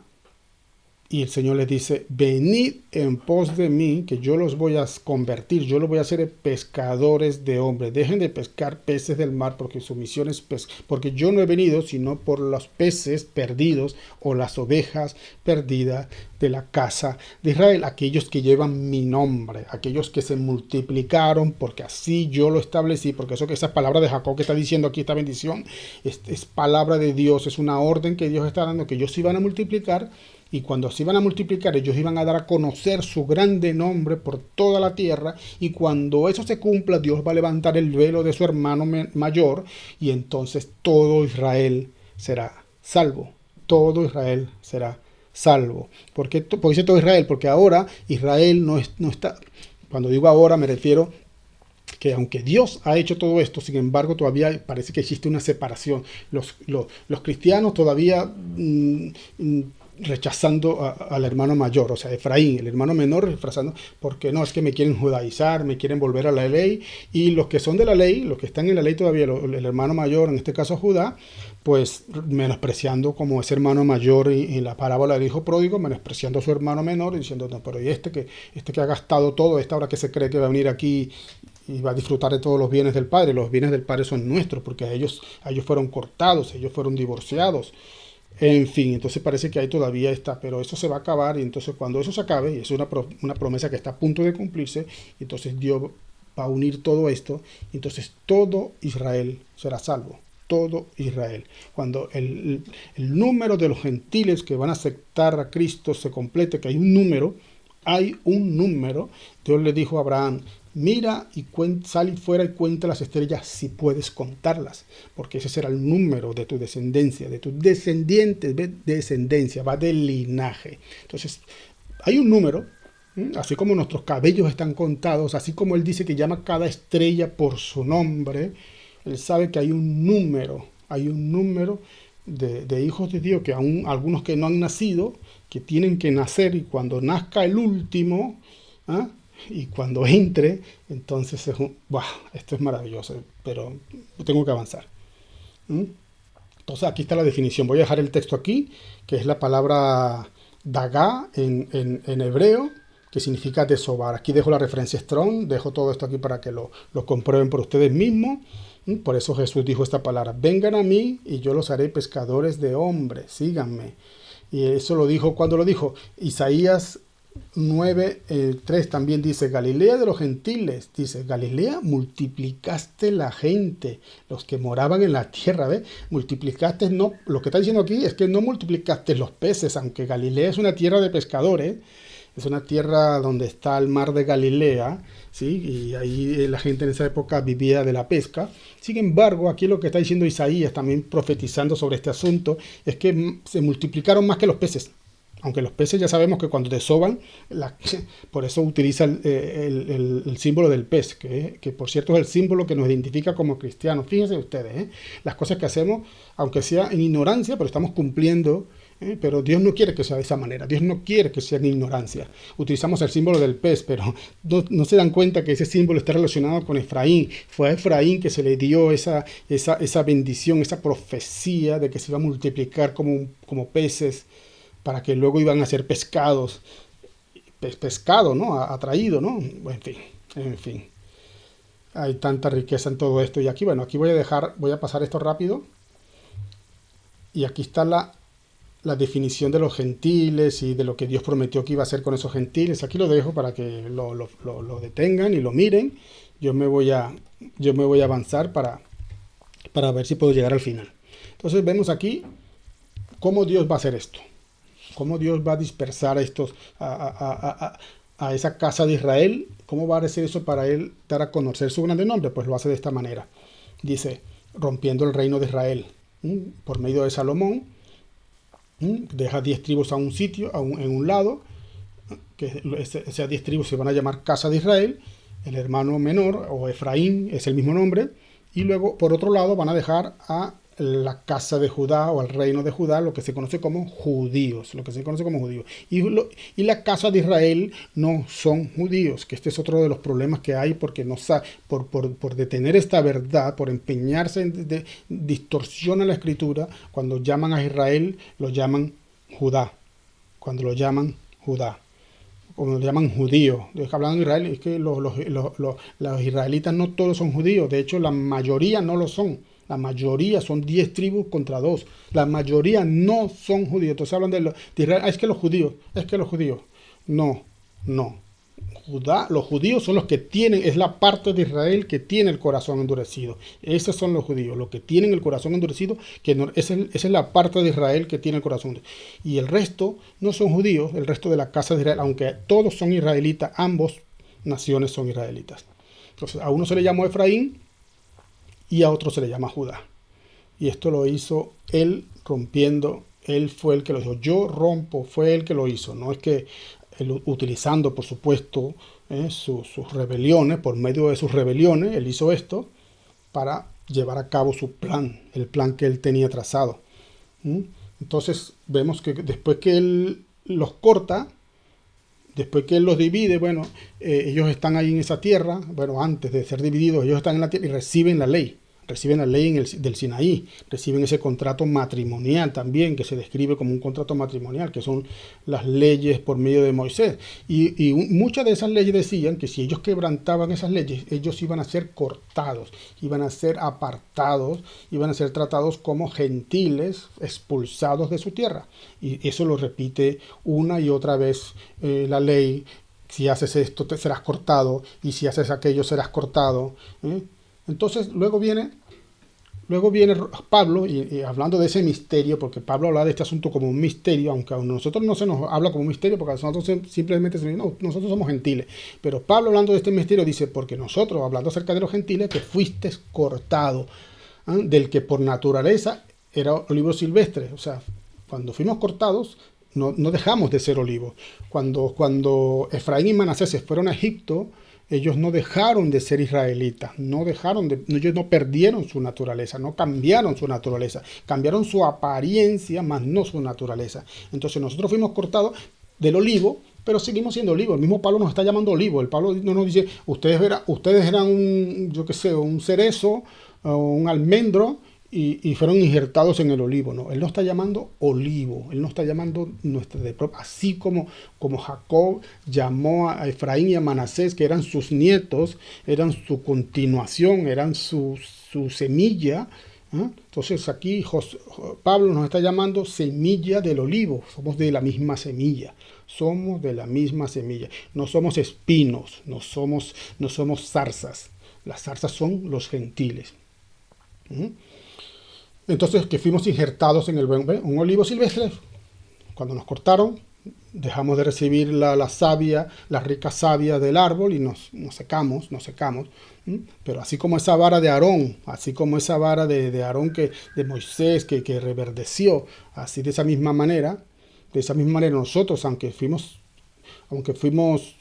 Y el Señor les dice, venid en pos de mí, que yo los voy a convertir, yo los voy a hacer pescadores de hombres. Dejen de pescar peces del mar, porque su misión es porque yo no he venido sino por los peces perdidos o las ovejas perdidas de la casa de Israel, aquellos que llevan mi nombre, aquellos que se multiplicaron, porque así yo lo establecí, porque esa palabra de Jacob que está diciendo aquí, esta bendición, es palabra de Dios, es una orden que Dios está dando, que ellos se iban a multiplicar. Y cuando se iban a multiplicar, ellos iban a dar a conocer su grande nombre por toda la tierra. Y cuando eso se cumpla, Dios va a levantar el velo de su hermano mayor. Y entonces todo Israel será salvo. Todo Israel será salvo. ¿Por qué dice todo Israel? Porque ahora Israel no está... Cuando digo ahora me refiero que aunque Dios ha hecho todo esto, sin embargo todavía parece que existe una separación. Los cristianos todavía rechazando al hermano mayor, o sea, Efraín, el hermano menor, rechazando, porque no, es que me quieren judaizar, me quieren volver a la ley, y los que son de la ley, los que están en la ley todavía, el hermano mayor, en este caso Judá, pues menospreciando como ese hermano mayor en la parábola del hijo pródigo, menospreciando a su hermano menor, y diciendo, no, pero ¿y este que ha gastado todo, esta hora que se cree que va a venir aquí y va a disfrutar de todos los bienes del Padre? Los bienes del Padre son nuestros, porque a ellos fueron cortados, ellos fueron divorciados. En fin, entonces parece que ahí todavía está, pero eso se va a acabar, y entonces cuando eso se acabe, y es una promesa que está a punto de cumplirse, entonces Dios va a unir todo esto, y entonces todo Israel será salvo, todo Israel. Cuando el número de los gentiles que van a aceptar a Cristo se complete, que hay un número, Dios le dijo a Abraham, mira y sal fuera y cuenta las estrellas si puedes contarlas, porque ese será el número de tu descendencia, de tus descendientes, de descendencia, va del linaje. Entonces, hay un número, así como nuestros cabellos están contados, así como Él dice que llama cada estrella por su nombre, Él sabe que hay un número de hijos de Dios, que aún algunos que no han nacido, que tienen que nacer, y cuando nazca el último, ¿ah? Y cuando entre, entonces esto es maravilloso, pero tengo que avanzar. Entonces aquí está la definición. Voy a dejar el texto aquí, que es la palabra dagá en hebreo, que significa desovar. Aquí dejo la referencia Strong, dejo todo esto aquí para que lo comprueben por ustedes mismos. Por eso Jesús dijo esta palabra: vengan a mí y yo los haré pescadores de hombres, síganme. Y eso lo dijo, cuando lo dijo Isaías 9:3 también dice, Galilea de los gentiles, dice, Galilea, multiplicaste la gente, los que moraban en la tierra, ¿ves? Multiplicaste, no, lo que está diciendo aquí es que no multiplicaste los peces, aunque Galilea es una tierra de pescadores, es una tierra donde está el mar de Galilea, ¿sí? Y ahí la gente en esa época vivía de la pesca. Sin embargo, aquí lo que está diciendo Isaías, también profetizando sobre este asunto, es que se multiplicaron más que los peces. Aunque los peces ya sabemos que cuando desoban, por eso utiliza el símbolo del pez, que por cierto es el símbolo que nos identifica como cristianos. Fíjense ustedes, las cosas que hacemos, aunque sea en ignorancia, pero estamos cumpliendo, pero Dios no quiere que sea de esa manera. Dios no quiere que sea en ignorancia. Utilizamos el símbolo del pez, pero no se dan cuenta que ese símbolo está relacionado con Efraín. Fue a Efraín que se le dio esa bendición, esa profecía de que se iba a multiplicar como peces, para que luego iban a ser pescados, pescado, ¿no? Atraído, ¿no? En fin. Hay tanta riqueza en todo esto. Y aquí, bueno, aquí voy a pasar esto rápido. Y aquí está la definición de los gentiles y de lo que Dios prometió que iba a hacer con esos gentiles. Aquí lo dejo para que lo detengan y lo miren. Yo me voy a avanzar para ver si puedo llegar al final. Entonces vemos aquí cómo Dios va a hacer esto. Cómo Dios va a dispersar a esa casa de Israel. ¿Cómo va a hacer eso para Él dar a conocer su grande nombre? Pues lo hace de esta manera. Dice, rompiendo el reino de Israel. Por medio de Salomón, deja 10 tribus a un sitio, en un lado, que esas 10 tribus se van a llamar casa de Israel. El hermano menor, o Efraín, es el mismo nombre. Y luego, por otro lado, van a dejar a la casa de Judá o al reino de Judá, lo que se conoce como judíos, y la casa de Israel no son judíos, que este es otro de los problemas que hay, porque por detener esta verdad, por empeñarse distorsiona la escritura. Cuando llaman a Israel lo llaman Judá, cuando lo llaman judío. Hablando de Israel, es que los israelitas no todos son judíos, de hecho la mayoría no lo son. La mayoría son 10 tribus contra 2. La mayoría no son judíos. Entonces hablan de Israel. Es que los judíos. No. Los judíos son los que tienen, es la parte de Israel que tiene el corazón endurecido. Esos son los judíos, los que tienen el corazón endurecido, esa es la parte de Israel que tiene el corazón endurecido. Y el resto no son judíos, el resto de la casa de Israel, aunque todos son israelitas, ambos naciones son israelitas. Entonces a uno se le llamó Efraín, y a otro se le llama Judá. Y esto lo hizo él rompiendo, él fue el que lo hizo. Yo rompo, fue él que lo hizo. No es que él, utilizando, por supuesto, sus rebeliones, por medio de sus rebeliones, él hizo esto para llevar a cabo su plan, el plan que él tenía trazado. Entonces vemos que después que él los corta, después que él los divide, bueno, ellos están ahí en esa tierra, bueno, antes de ser divididos, ellos están en la tierra y reciben la ley del Sinaí, reciben ese contrato matrimonial también, que se describe como un contrato matrimonial, que son las leyes por medio de Moisés. Y muchas de esas leyes decían que si ellos quebrantaban esas leyes, ellos iban a ser cortados, iban a ser apartados, iban a ser tratados como gentiles, expulsados de su tierra. Y eso lo repite una y otra vez la ley. Si haces esto, te serás cortado, y si haces aquello, serás cortado. Entonces, luego viene Pablo, y hablando de ese misterio, porque Pablo habla de este asunto como un misterio, aunque a nosotros no se nos habla como un misterio, porque nosotros simplemente no, nosotros somos gentiles. Pero Pablo, hablando de este misterio, dice, porque nosotros, hablando acerca de los gentiles, que fuiste cortado, del que por naturaleza era olivo silvestre. O sea, cuando fuimos cortados, no dejamos de ser olivos. Cuando Efraín y Manasés se fueron a Egipto, ellos no dejaron de ser israelitas, ellos no perdieron su naturaleza, no cambiaron su naturaleza, cambiaron su apariencia, más no su naturaleza. Entonces nosotros fuimos cortados del olivo, pero seguimos siendo olivo. El mismo Pablo nos está llamando olivo. El Pablo no nos dice, ustedes eran un cerezo o un almendro, y fueron injertados en el olivo. No, él no está llamando olivo, él no está llamando así como Jacob llamó a Efraín y a Manasés, que eran sus nietos, eran su continuación, eran su semilla. Entonces aquí Pablo nos está llamando semilla del olivo. Somos de la misma semilla. Somos de la misma semilla. No somos espinos, no somos zarzas. Las zarzas son los gentiles. Entonces, que fuimos injertados en un olivo silvestre. Cuando nos cortaron, dejamos de recibir la savia, la rica savia del árbol, y nos secamos. Pero así como esa vara de Aarón, así como esa vara de Aarón, de Moisés, que reverdeció, así de esa misma manera nosotros, aunque fuimos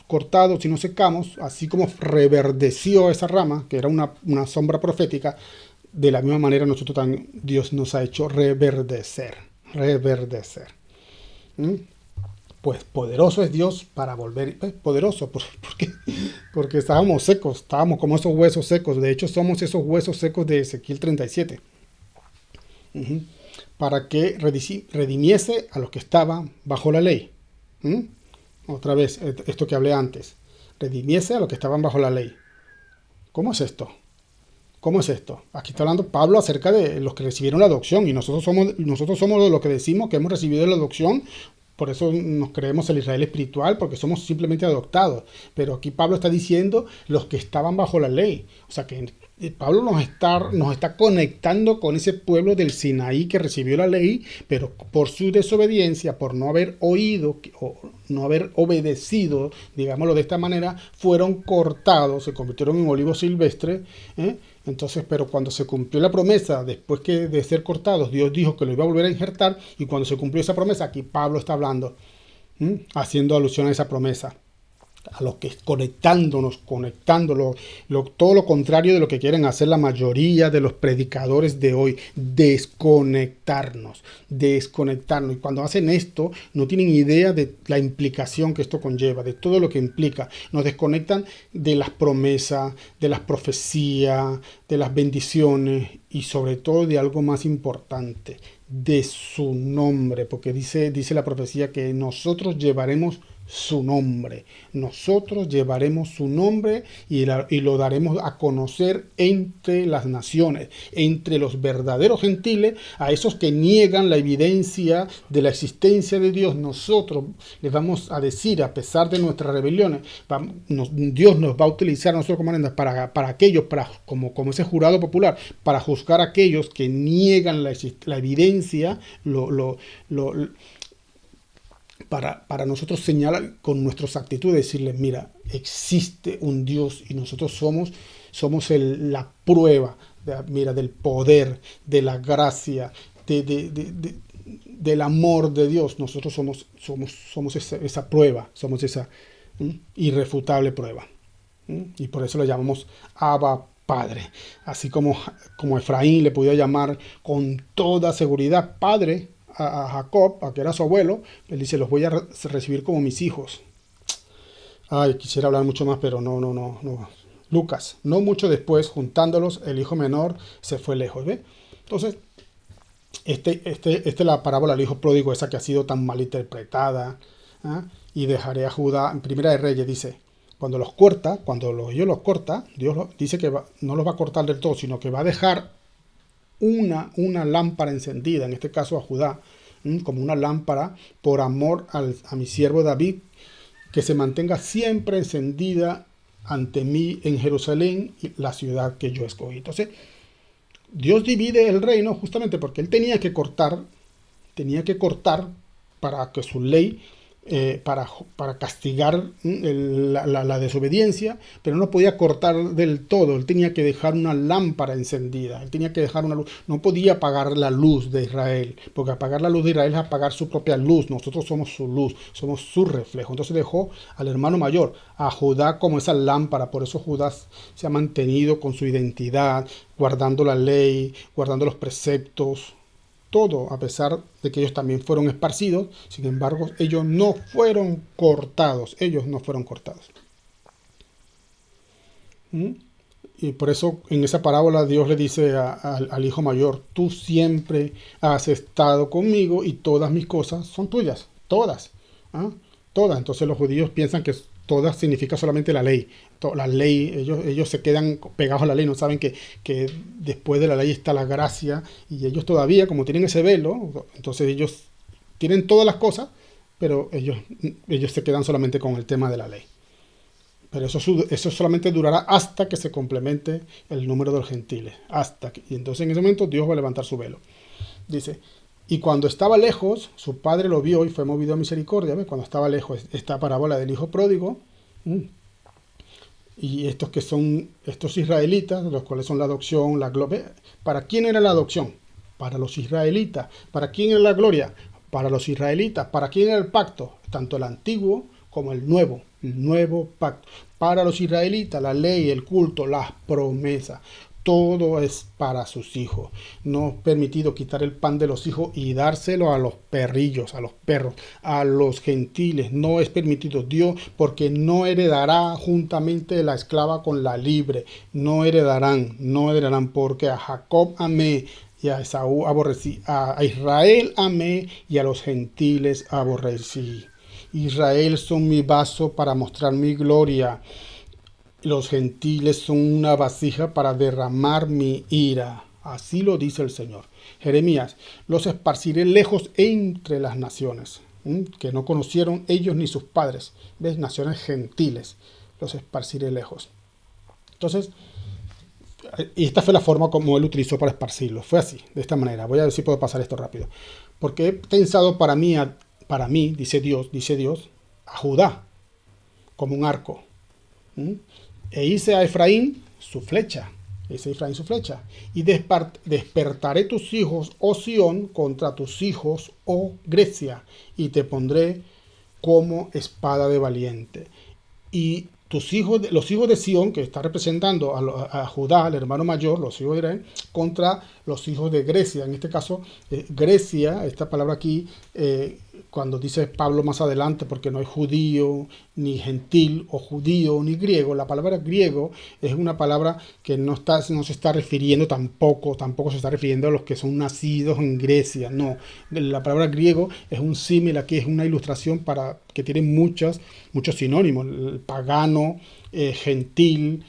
cortados y nos secamos, así como reverdeció esa rama, que era una sombra profética, de la misma manera nosotros también, Dios nos ha hecho reverdecer. Pues poderoso es Dios para volver, poderoso, porque estábamos secos, estábamos como esos huesos secos. De hecho, somos esos huesos secos de Ezequiel 37. Para que redimiese a los que estaban bajo la ley. Otra vez, esto que hablé antes. Redimiese a los que estaban bajo la ley. ¿Cómo es esto? ¿Cómo es esto? Aquí está hablando Pablo acerca de los que recibieron la adopción, y nosotros somos de los que decimos que hemos recibido la adopción. Por eso nos creemos el Israel espiritual, porque somos simplemente adoptados. Pero aquí Pablo está diciendo los que estaban bajo la ley. O sea que Pablo nos está conectando con ese pueblo del Sinaí que recibió la ley, pero por su desobediencia, por no haber oído o no haber obedecido, digámoslo de esta manera, fueron cortados, se convirtieron en olivos silvestres. Entonces, pero cuando se cumplió la promesa, después de ser cortados, Dios dijo que lo iba a volver a injertar, y cuando se cumplió esa promesa, aquí Pablo está hablando, haciendo alusión a esa promesa, a los que conectándolo, todo lo contrario de lo que quieren hacer la mayoría de los predicadores de hoy, desconectarnos. Y cuando hacen esto, no tienen idea de la implicación que esto conlleva, de todo lo que implica. Nos desconectan de las promesas, de las profecías, de las bendiciones, y sobre todo de algo más importante, de su nombre, porque dice la profecía que nosotros llevaremos su nombre. Nosotros llevaremos su nombre y lo daremos a conocer entre las naciones, entre los verdaderos gentiles, a esos que niegan la evidencia de la existencia de Dios. Nosotros les vamos a decir, a pesar de nuestras rebeliones, Dios nos va a utilizar a nosotros para aquellos, como ese jurado popular, para juzgar a aquellos que niegan la evidencia, para nosotros señalar con nuestras actitudes, decirles, mira, existe un Dios, y nosotros somos la prueba del poder, de la gracia, del amor de Dios. Nosotros somos esa prueba, somos esa irrefutable prueba. Y por eso le llamamos Abba Padre. Así como Efraín le podía llamar con toda seguridad Padre a Jacob, a que era su abuelo, él dice, los voy a recibir como mis hijos. Ay, quisiera hablar mucho más, pero no. Lucas, no mucho después, juntándolos, el hijo menor se fue lejos, ¿ve? Entonces, esta es la parábola del hijo pródigo, esa que ha sido tan mal interpretada, ¿ah? Y dejaré a Judá, en Primera de Reyes dice, cuando los corta, Dios los corta, dice que no los va a cortar del todo, sino que va a dejar una lámpara encendida, en este caso a Judá, como una lámpara por amor a mi siervo David, que se mantenga siempre encendida ante mí en Jerusalén, la ciudad que yo escogí. Entonces, Dios divide el reino justamente porque él tenía que cortar para que su ley, para castigar la desobediencia, pero no podía cortar del todo. Él tenía que dejar una lámpara encendida, él tenía que dejar una luz. No podía apagar la luz de Israel, porque apagar la luz de Israel es apagar su propia luz. Nosotros somos su luz, somos su reflejo. Entonces dejó al hermano mayor, a Judá, como esa lámpara. Por eso Judá se ha mantenido con su identidad, guardando la ley, guardando los preceptos, todo, a pesar de que ellos también fueron esparcidos. Sin embargo, ellos no fueron cortados. ¿Mm? Y por eso en esa parábola Dios le dice al hijo mayor, tú siempre has estado conmigo y todas mis cosas son tuyas. Todas. ¿Ah? Todas. Entonces los judíos piensan que todas significa solamente la ley. La ley, ellos se quedan pegados a la ley, no saben que después de la ley está la gracia, y ellos todavía, como tienen ese velo, entonces ellos tienen todas las cosas, pero ellos se quedan solamente con el tema de la ley. Pero eso solamente durará hasta que se complemente el número de los gentiles. Y entonces en ese momento Dios va a levantar su velo. Dice, y cuando estaba lejos, su padre lo vio y fue movido a misericordia. ¿Ves? Cuando estaba lejos, esta parábola del hijo pródigo. Y estos israelitas, los cuales son la adopción, la gloria. ¿Para quién era la adopción? Para los israelitas. ¿Para quién era la gloria? Para los israelitas. ¿Para quién era el pacto? Tanto el antiguo como el nuevo pacto. Para los israelitas, la ley, el culto, las promesas. Todo es para sus hijos. No es permitido quitar el pan de los hijos y dárselo a los perrillos, a los perros, a los gentiles. No es permitido. Dios, porque no heredará juntamente la esclava con la libre. No heredarán, porque a Jacob amé y a Esaú aborrecí. A Israel amé y a los gentiles aborrecí. Israel son mi vaso para mostrar mi gloria. Los gentiles son una vasija para derramar mi ira. Así lo dice el Señor. Jeremías, los esparciré lejos entre las naciones, que no conocieron ellos ni sus padres. ¿Ves? Naciones gentiles. Los esparciré lejos. Entonces, y esta fue la forma como él utilizó para esparcirlos. Fue así, de esta manera. Voy a ver si puedo pasar esto rápido. Porque he pensado para mí, dice Dios, a Judá como un arco. E hice a Efraín su flecha. Y despertaré tus hijos, oh Sión, contra tus hijos, oh Grecia, y te pondré como espada de valiente. Y los hijos de Sión, que está representando a Judá, al hermano mayor, los hijos de Israel, contra los hijos de Grecia. En este caso, Grecia, esta palabra aquí, cuando dice Pablo más adelante, porque no hay judío, ni gentil, o judío, ni griego, la palabra griego es una palabra que no se está refiriendo tampoco se está refiriendo a los que son nacidos en Grecia, no. La palabra griego es un símil aquí, es una ilustración que tiene muchos sinónimos, el pagano, gentil,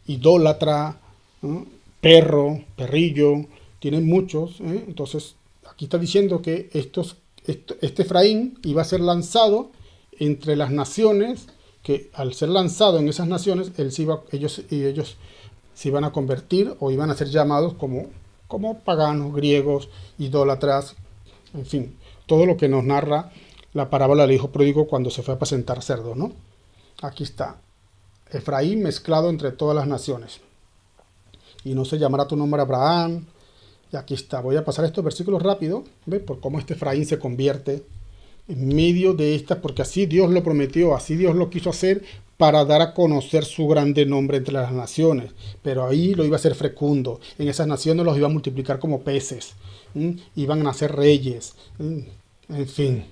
idólatra, ¿no? Perrillo, tienen muchos, entonces aquí está diciendo que este Efraín iba a ser lanzado entre las naciones, que al ser lanzado en esas naciones, ellos se iban a convertir o iban a ser llamados como paganos, griegos, idólatras, en fin, todo lo que nos narra la parábola del hijo pródigo cuando se fue a apacentar cerdo, ¿no? Aquí está, Efraín mezclado entre todas las naciones. Y no se llamará tu nombre Abraham. Y aquí está, voy a pasar estos versículos rápido, ¿ves? Por cómo este Efraín se convierte en medio de estas, porque así Dios lo prometió, así Dios lo quiso hacer para dar a conocer su grande nombre entre las naciones. Pero ahí lo iba a hacer fecundo, en esas naciones los iba a multiplicar como peces. iban a nacer reyes, en fin,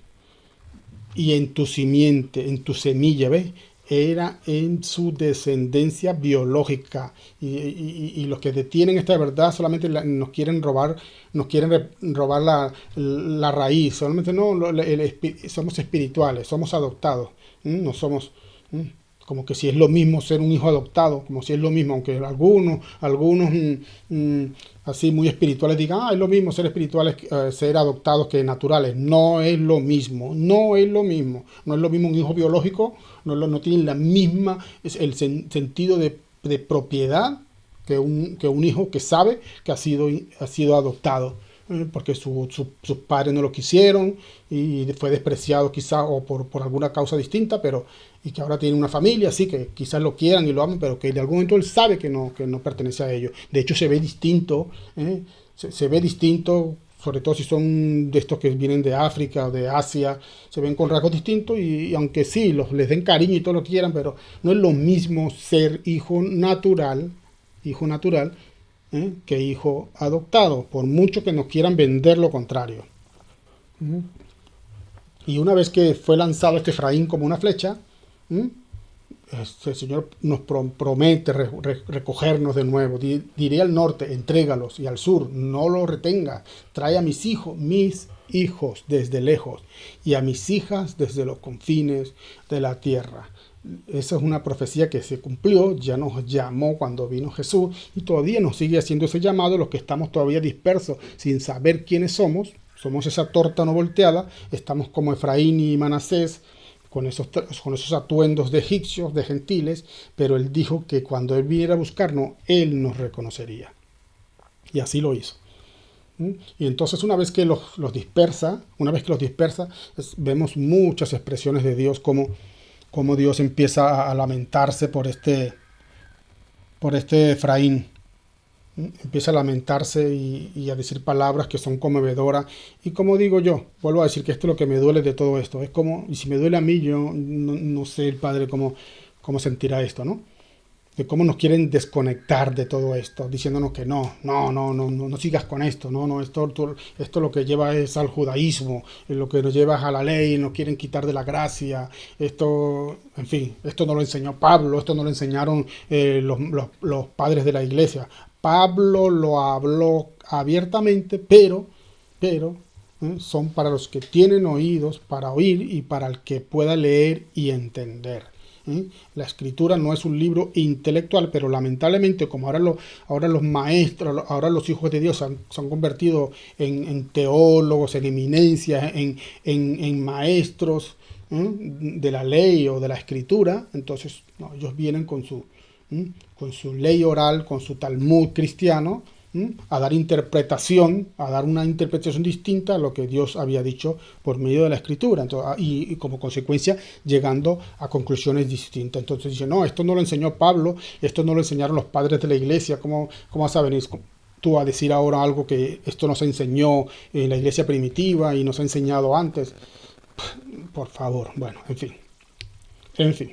y en tu simiente, en tu semilla, ¿ves? Era en su descendencia biológica y los que detienen esta verdad solamente nos quieren robar, robar la raíz, solamente no, somos espirituales, somos adoptados, no somos, como que si es lo mismo ser un hijo adoptado, como si es lo mismo, aunque algunos así muy espirituales digan, es lo mismo ser espirituales, ser adoptados que naturales. No es lo mismo, no es lo mismo. No es lo mismo un hijo biológico, no tiene la misma, sentido de propiedad que un hijo que sabe que ha sido adoptado. Porque sus padres no lo quisieron y fue despreciado quizá o por alguna causa distinta, pero y que ahora tiene una familia, así que quizás lo quieran y lo amen, pero que en algún momento él sabe que no pertenece a ellos. De hecho se ve distinto, se ve distinto, sobre todo si son de estos que vienen de África o de Asia, se ven con rasgos distintos y aunque sí, les den cariño y todo lo que quieran, pero no es lo mismo ser hijo natural, que hijo adoptado, por mucho que nos quieran vender lo contrario. Y una vez que fue lanzado este Efraín como una flecha, el Señor nos promete recogernos de nuevo. Diré al norte, entrégalos, y al sur, no los retenga. Trae a mis hijos desde lejos, y a mis hijas desde los confines de la tierra. Esa es una profecía que se cumplió, ya nos llamó cuando vino Jesús y todavía nos sigue haciendo ese llamado los que estamos todavía dispersos sin saber quiénes somos esa torta no volteada, estamos como Efraín y Manasés con esos atuendos de egipcios, de gentiles, pero él dijo que cuando él viniera a buscarnos, él nos reconocería. Y así lo hizo. Y entonces una vez que los dispersa, vemos muchas expresiones de Dios como Dios empieza a lamentarse por este Efraín. Empieza a lamentarse y a decir palabras que son conmovedoras. Y como digo yo, vuelvo a decir que esto es lo que me duele de todo esto. Es como, y si me duele a mí, yo no sé el Padre cómo sentirá esto, ¿no? De cómo nos quieren desconectar de todo esto, diciéndonos que no sigas con esto, esto lo que lleva es al judaísmo, lo que nos lleva es a la ley, nos quieren quitar de la gracia, esto, en fin, esto no lo enseñó Pablo, esto no lo enseñaron los padres de la iglesia. Pablo lo habló abiertamente, pero son para los que tienen oídos para oír y para el que pueda leer y entender. La escritura no es un libro intelectual, pero lamentablemente como ahora los maestros, ahora los hijos de Dios se han convertido en teólogos, en eminencias, en maestros de la ley o de la escritura, entonces ellos vienen con su ley oral, con su Talmud cristiano, a dar una interpretación distinta a lo que Dios había dicho por medio de la escritura. Entonces, y como consecuencia llegando a conclusiones distintas. Entonces dice, no, esto no lo enseñó Pablo, esto no lo enseñaron los padres de la iglesia, ¿cómo vas a venir tú a decir ahora algo que esto nos enseñó en la iglesia primitiva y nos ha enseñado antes? Por favor, bueno, en fin.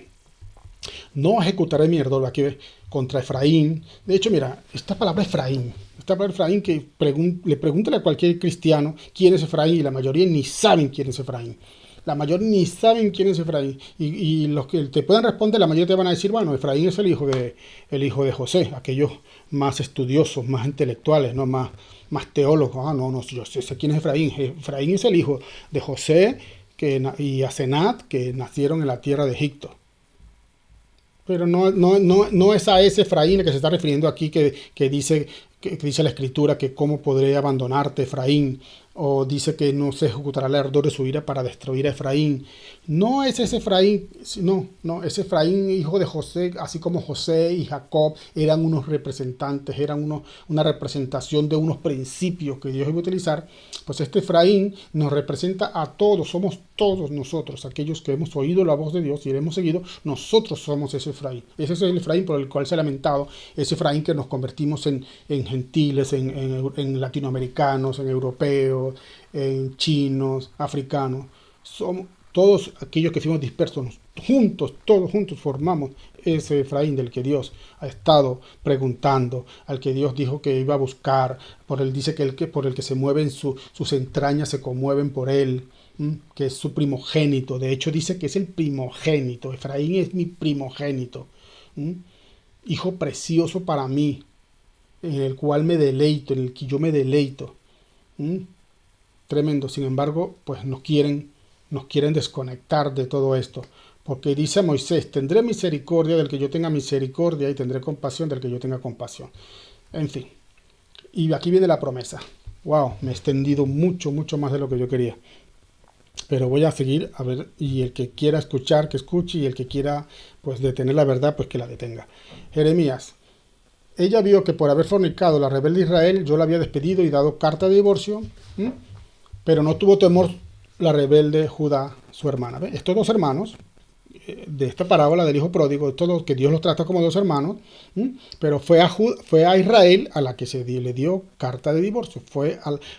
No ejecutaré mi ardor aquí contra Efraín. De hecho, mira, esta palabra Efraín que pregúntale a cualquier cristiano quién es Efraín y la mayoría ni saben quién es Efraín. La mayoría ni saben quién es Efraín. Y los que te puedan responder, la mayoría te van a decir, bueno, Efraín es el hijo de José, aquellos más estudiosos, más intelectuales, ¿no? más teólogos. No, yo sé quién es Efraín. Efraín es el hijo de José y Asenat, que nacieron en la tierra de Egipto. Pero no es a ese Efraín que se está refiriendo aquí que dice la escritura que cómo podré abandonarte, Efraín, o dice que no se ejecutará el ardor de su ira para destruir a Efraín. No es ese Efraín, no, ese Efraín, hijo de José, así como José y Jacob eran unos representantes, una representación de unos principios que Dios iba a utilizar, pues este Efraín nos representa a todos, somos todos nosotros, aquellos que hemos oído la voz de Dios y le hemos seguido, nosotros somos ese Efraín. Ese es el Efraín por el cual se ha lamentado, ese Efraín que nos convertimos en gentiles, en latinoamericanos, en europeos, en chinos, africanos. todos aquellos que fuimos dispersos, juntos, todos juntos formamos ese Efraín del que Dios ha estado preguntando, al que Dios dijo que iba a buscar, por él dice por el que se mueven sus entrañas se conmueven por él, que es su primogénito. De hecho dice que es el primogénito. Efraín es mi primogénito, hijo precioso para mí, en el cual me deleito, en el que yo me deleito. Tremendo. Sin embargo, pues nos quieren desconectar de todo esto. Porque dice Moisés, tendré misericordia del que yo tenga misericordia y tendré compasión del que yo tenga compasión. En fin. Y aquí viene la promesa. Wow, me he extendido mucho, mucho más de lo que yo quería. Pero voy a seguir, a ver, y el que quiera escuchar, que escuche, y el que quiera, pues, detener la verdad, pues, que la detenga. Jeremías. Ella vio que por haber fornicado la rebelde Israel, yo la había despedido y dado carta de divorcio, pero no tuvo temor la rebelde Judá, su hermana. ¿Ve? Estos dos hermanos, de esta parábola del hijo pródigo, que Dios los trata como dos hermanos, pero fue a Israel a la que le dio carta de divorcio.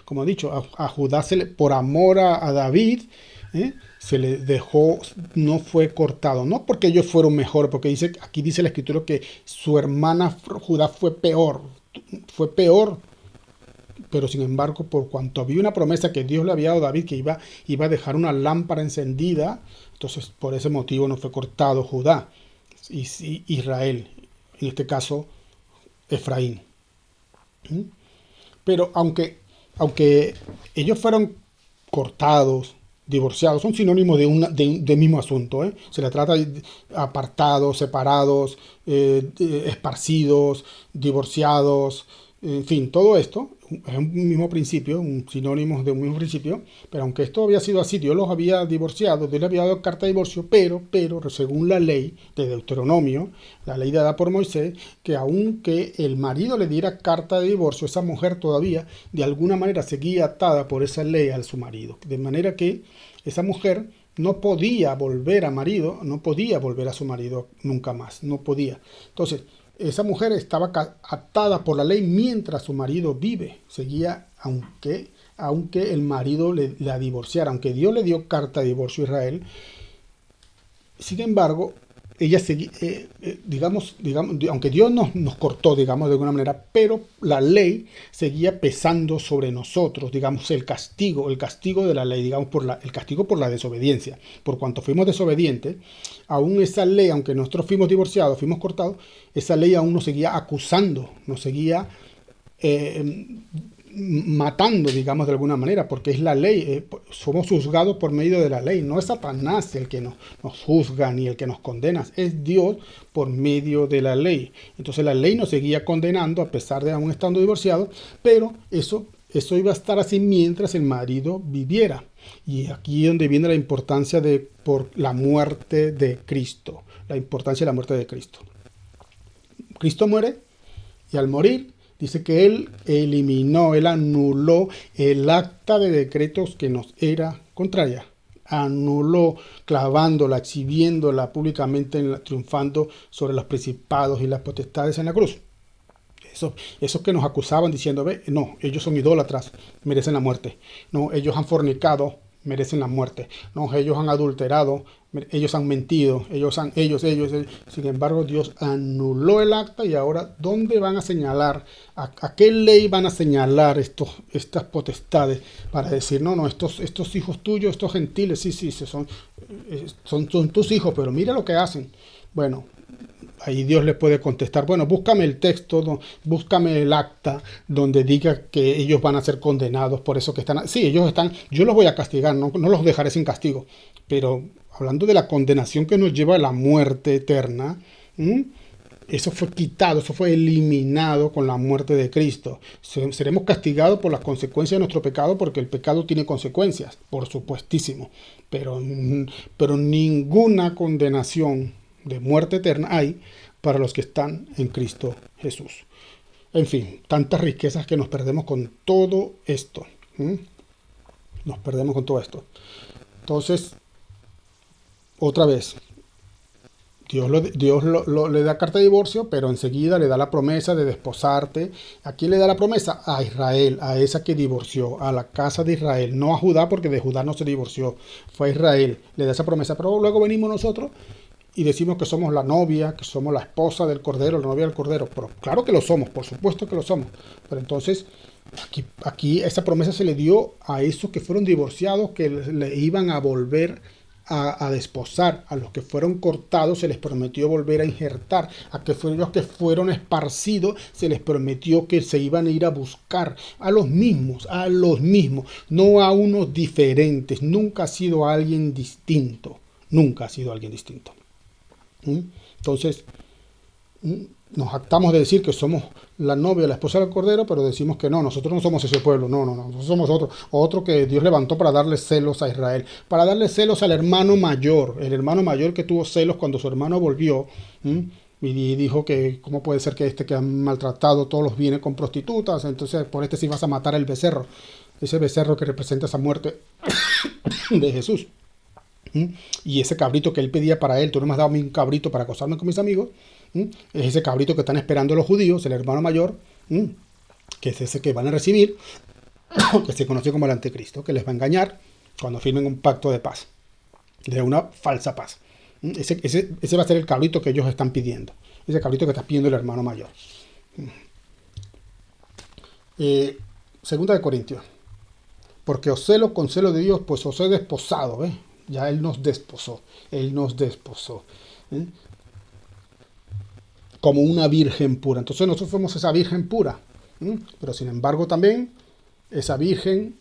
Como he dicho, a Judá por amor a David, se le dejó, no fue cortado, no porque ellos fueron mejor, porque aquí dice la escritura que su hermana Judá fue peor, pero sin embargo, por cuanto había una promesa que Dios le había dado a David, que iba a dejar una lámpara encendida, entonces por ese motivo no fue cortado Judá y Israel, en este caso Efraín. Pero aunque ellos fueron cortados, divorciados, son sinónimos de mismo asunto, se le trata de apartados, separados, esparcidos, divorciados, en fin, todo esto es un mismo principio, un sinónimo de un mismo principio, pero aunque esto había sido así, Dios los había divorciado, Dios le había dado carta de divorcio, pero según la ley de Deuteronomio, la ley dada por Moisés, que aunque el marido le diera carta de divorcio, esa mujer todavía de alguna manera seguía atada por esa ley a su marido, de manera que esa mujer no podía volver no podía volver a su marido nunca más, no podía. Entonces, esa mujer estaba atada por la ley mientras su marido vive. Seguía, aunque el marido la divorciara, aunque Dios le dio carta de divorcio a Israel. Sin embargo, ella seguía, digamos, aunque Dios nos cortó, digamos, de alguna manera, pero la ley seguía pesando sobre nosotros, digamos, el castigo de la ley, digamos, el castigo por la desobediencia. Por cuanto fuimos desobedientes, aún esa ley, aunque nosotros fuimos divorciados, fuimos cortados, esa ley aún nos seguía acusando, nos seguía matando, digamos, de alguna manera, porque es la ley, somos juzgados por medio de la ley, no es Satanás el que nos juzga ni el que nos condena, es Dios por medio de la ley. Entonces la ley nos seguía condenando a pesar de aún estando divorciados, pero eso iba a estar así mientras el marido viviera. Y aquí es donde viene la importancia por la muerte de Cristo, la importancia de la muerte de Cristo. Cristo muere y al morir dice que Él él anuló el acta de decretos que nos era contraria. Anuló, clavándola, exhibiéndola públicamente, triunfando sobre los principados y las potestades en la cruz. Esos que nos acusaban diciendo, no, ellos son idólatras, merecen la muerte. No, ellos han fornicado, merecen la muerte. No, ellos han adulterado, ellos han mentido, ellos. Sin embargo, Dios anuló el acta y ahora, ¿dónde van a señalar? ¿A qué ley van a señalar estas potestades? Para decir, no, estos hijos tuyos, estos gentiles, sí, son tus hijos, pero mira lo que hacen. Bueno, ahí Dios le puede contestar, bueno, búscame el texto, búscame el acta donde diga que ellos van a ser condenados por eso que están. Sí, ellos están, yo los voy a castigar, no los dejaré sin castigo. Pero hablando de la condenación que nos lleva a la muerte eterna, eso fue quitado, eso fue eliminado con la muerte de Cristo. Seremos castigados por las consecuencias de nuestro pecado, porque el pecado tiene consecuencias, por supuestísimo. Pero ninguna condenación de muerte eterna hay para los que están en Cristo Jesús. En fin, tantas riquezas que nos perdemos con todo esto. Nos perdemos con todo esto. Entonces, otra vez, Le da carta de divorcio, pero enseguida le da la promesa de desposarte. ¿A quién le da la promesa? A Israel, a esa que divorció, a la casa de Israel. No a Judá, porque de Judá no se divorció. Fue a Israel, le da esa promesa. Pero luego venimos nosotros y decimos que somos la novia, que somos la esposa del Cordero, la novia del Cordero. Pero claro que lo somos, por supuesto que lo somos. Pero entonces, aquí esa promesa se le dio a esos que fueron divorciados, que le iban a volver a desposar. A los que fueron cortados se les prometió volver a injertar. A los que fueron esparcidos se les prometió que se iban a ir a buscar a los mismos, no a unos diferentes. Nunca ha sido alguien distinto, nunca ha sido alguien distinto. Entonces, nos jactamos de decir que somos la novia, la esposa del Cordero, pero decimos que no, nosotros no somos ese pueblo, no, nosotros somos otro que Dios levantó para darle celos a Israel, para darle celos al hermano mayor, el hermano mayor que tuvo celos cuando su hermano volvió, y dijo que cómo puede ser que han maltratado todos los bienes con prostitutas, entonces por sí vas a matar el becerro, ese becerro que representa esa muerte de Jesús. Y ese cabrito que él pedía para él, tú no me has dado un cabrito para acostarme con mis amigos, es ese cabrito que están esperando los judíos, el hermano mayor, que es ese que van a recibir, que se conoce como el anticristo, que les va a engañar cuando firmen un pacto de paz, de una falsa paz. Ese va a ser el cabrito que ellos están pidiendo, ese cabrito que está pidiendo el hermano mayor. Segunda de Corintios, porque os celo con celo de Dios, pues os he desposado, ya Él nos desposó, como una virgen pura. Entonces nosotros somos esa virgen pura, pero sin embargo también esa virgen,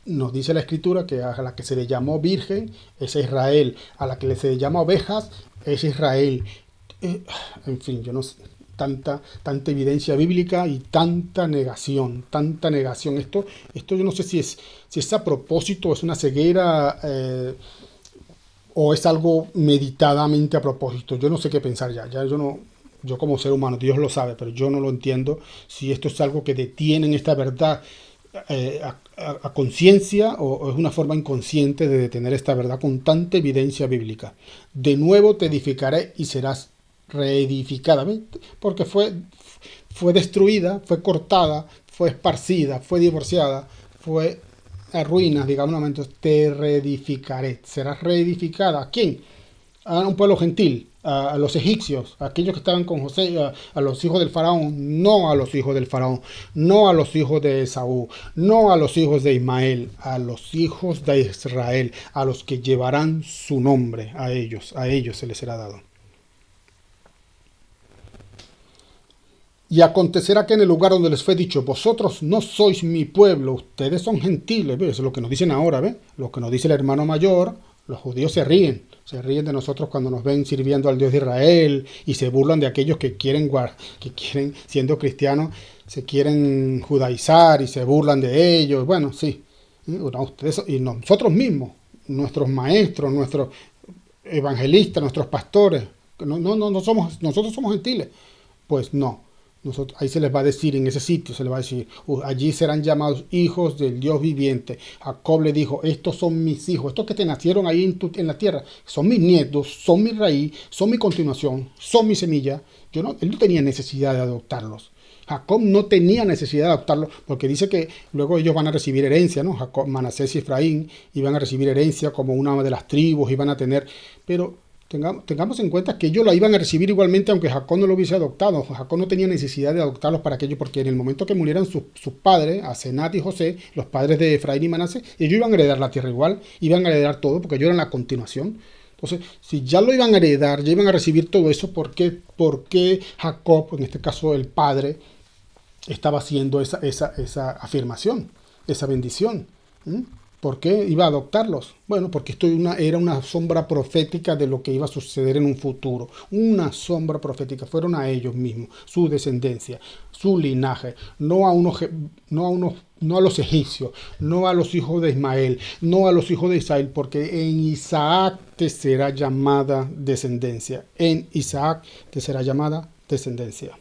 nos dice la Escritura, que a la que se le llamó virgen es Israel, a la que se le llama ovejas es Israel. En fin, yo no sé, tanta evidencia bíblica y tanta negación. Esto yo no sé si es a propósito, es una ceguera, o es algo meditadamente a propósito. Yo no sé qué pensar ya yo como ser humano, Dios lo sabe, pero yo no lo entiendo, si esto es algo que detienen esta verdad a conciencia, o es una forma inconsciente de detener esta verdad con tanta evidencia bíblica. De nuevo te edificaré y serás reedificada, ¿ves? Porque fue destruida, fue cortada, fue esparcida, fue divorciada, fue a ruinas, digamos, entonces te reedificaré, serás reedificada. ¿A quién? A un pueblo gentil, a los egipcios, a aquellos que estaban con José, a los hijos del faraón, no a los hijos del faraón, no a los hijos de Esaú, no a los hijos de Ismael, a los hijos de Israel, a los que llevarán su nombre, a ellos se les será dado. Y acontecerá que en el lugar donde les fue dicho, vosotros no sois mi pueblo, ustedes son gentiles, ¿ves? Eso es lo que nos dicen ahora, ¿ves? Lo que nos dice el hermano mayor, los judíos se ríen de nosotros cuando nos ven sirviendo al Dios de Israel, y se burlan de aquellos que quieren, siendo cristianos, se quieren judaizar y se burlan de ellos. Bueno, sí, ustedes y nosotros mismos, nuestros maestros, nuestros evangelistas, nuestros pastores, nosotros somos gentiles. Pues no. Ahí se les va a decir, en ese sitio se les va a decir, allí serán llamados hijos del Dios viviente. Jacob le dijo, estos son mis hijos, estos que te nacieron ahí en la tierra, son mis nietos, son mi raíz, son mi continuación, son mi semilla. Él no tenía necesidad de adoptarlos. Jacob no tenía necesidad de adoptarlos, porque dice que luego ellos van a recibir herencia, ¿no? Jacob, Manasés y Efraín iban a recibir herencia como una de las tribus, iban a tener, pero tengamos en cuenta que ellos lo iban a recibir igualmente aunque Jacob no lo hubiese adoptado. Jacob no tenía necesidad de adoptarlos para aquello, porque en el momento que murieran sus padres, Asenat y José, los padres de Efraín y Manasés, ellos iban a heredar la tierra igual, iban a heredar todo, porque ellos eran la continuación. Entonces, si ya lo iban a heredar, ya iban a recibir todo eso, ¿por qué Jacob, en este caso el padre, estaba haciendo esa afirmación, esa bendición? ¿Por qué iba a adoptarlos? Bueno, porque esto era una sombra profética de lo que iba a suceder en un futuro. Una sombra profética. Fueron a ellos mismos, su descendencia, su linaje. No a los egipcios, no a los hijos de Ismael, no a los hijos de Israel, porque en Isaac te será llamada descendencia. En Isaac te será llamada descendencia.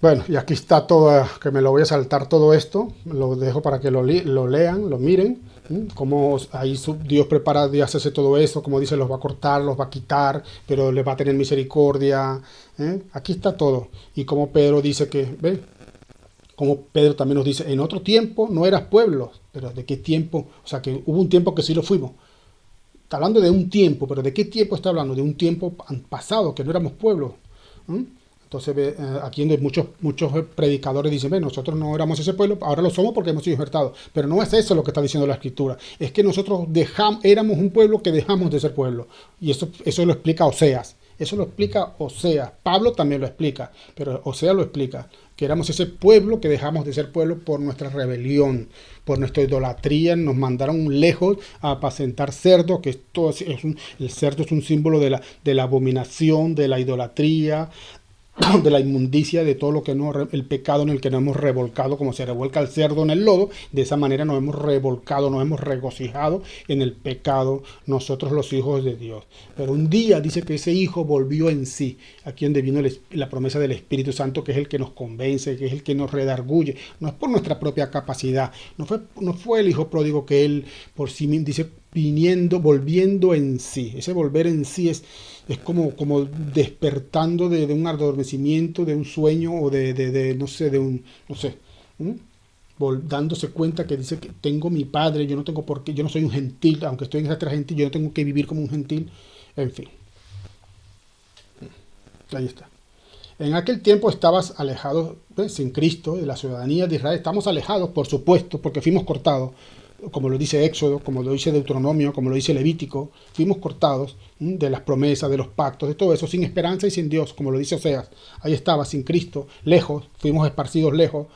Bueno, y aquí está todo, que me lo voy a saltar todo esto, lo dejo para que lo lean, lo miren, Como ahí Dios prepara de hacerse todo eso, como dice, los va a cortar, los va a quitar, pero les va a tener misericordia. Aquí está todo. Y como Pedro dice que, ¿ves? Como Pedro también nos dice, en otro tiempo no eras pueblo, pero ¿de qué tiempo? O sea, que hubo un tiempo que sí lo fuimos. Está hablando de un tiempo, pero ¿de qué tiempo está hablando? De un tiempo pasado, que no éramos pueblo. Entonces, aquí donde muchos predicadores dicen, "Ve, nosotros no éramos ese pueblo, ahora lo somos porque hemos sido injertados". Pero no es eso lo que está diciendo la Escritura. Es que nosotros éramos un pueblo que dejamos de ser pueblo. Y eso lo explica Oseas. Eso lo explica Oseas. Pablo también lo explica, pero Oseas lo explica. Que éramos ese pueblo que dejamos de ser pueblo por nuestra rebelión, por nuestra idolatría. Nos mandaron lejos a apacentar cerdos, que el cerdo es un símbolo de la abominación, de la idolatría, de la inmundicia, de todo lo que el pecado en el que nos hemos revolcado, como se revuelca el cerdo en el lodo. De esa manera nos hemos revolcado, nos hemos regocijado en el pecado, nosotros los hijos de Dios. Pero un día dice que ese hijo volvió en sí, aquí donde vino la promesa del Espíritu Santo, que es el que nos convence, que es el que nos redarguye. No es por nuestra propia capacidad, no fue el hijo pródigo que él por sí mismo dice, volviendo en sí. Ese volver en sí es como despertando de un adormecimiento, de un sueño o no sé, no sé, dándose cuenta que dice que tengo mi padre, yo no tengo por qué, yo no soy un gentil, aunque estoy en esa tierra gentil, yo no tengo que vivir como un gentil, en fin. Ahí está. En aquel tiempo estabas alejado, ¿ves? Sin Cristo, de la ciudadanía de Israel. Estamos alejados, por supuesto, porque fuimos cortados, como lo dice Éxodo, como lo dice Deuteronomio, como lo dice Levítico. Fuimos cortados de las promesas, de los pactos, de todo eso, sin esperanza y sin Dios, como lo dice Oseas. Ahí estaba, sin Cristo, lejos, fuimos esparcidos lejos.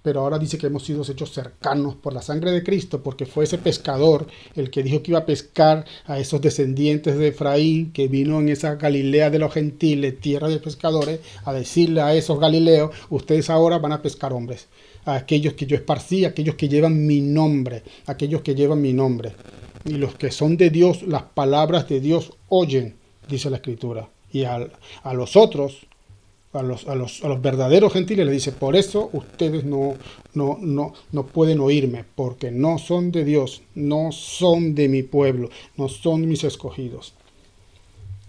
Pero ahora dice que hemos sido hechos cercanos por la sangre de Cristo, porque fue ese pescador el que dijo que iba a pescar a esos descendientes de Efraín, que vino en esa Galilea de los gentiles, tierra de pescadores, a decirle a esos galileos, ustedes ahora van a pescar hombres, a aquellos que yo esparcí, aquellos que llevan mi nombre, aquellos que llevan mi nombre. Y los que son de Dios, las palabras de Dios oyen, dice la Escritura. Y a los otros, a los verdaderos gentiles le dice, por eso ustedes no pueden oírme, porque no son de Dios, no son de mi pueblo, no son mis escogidos.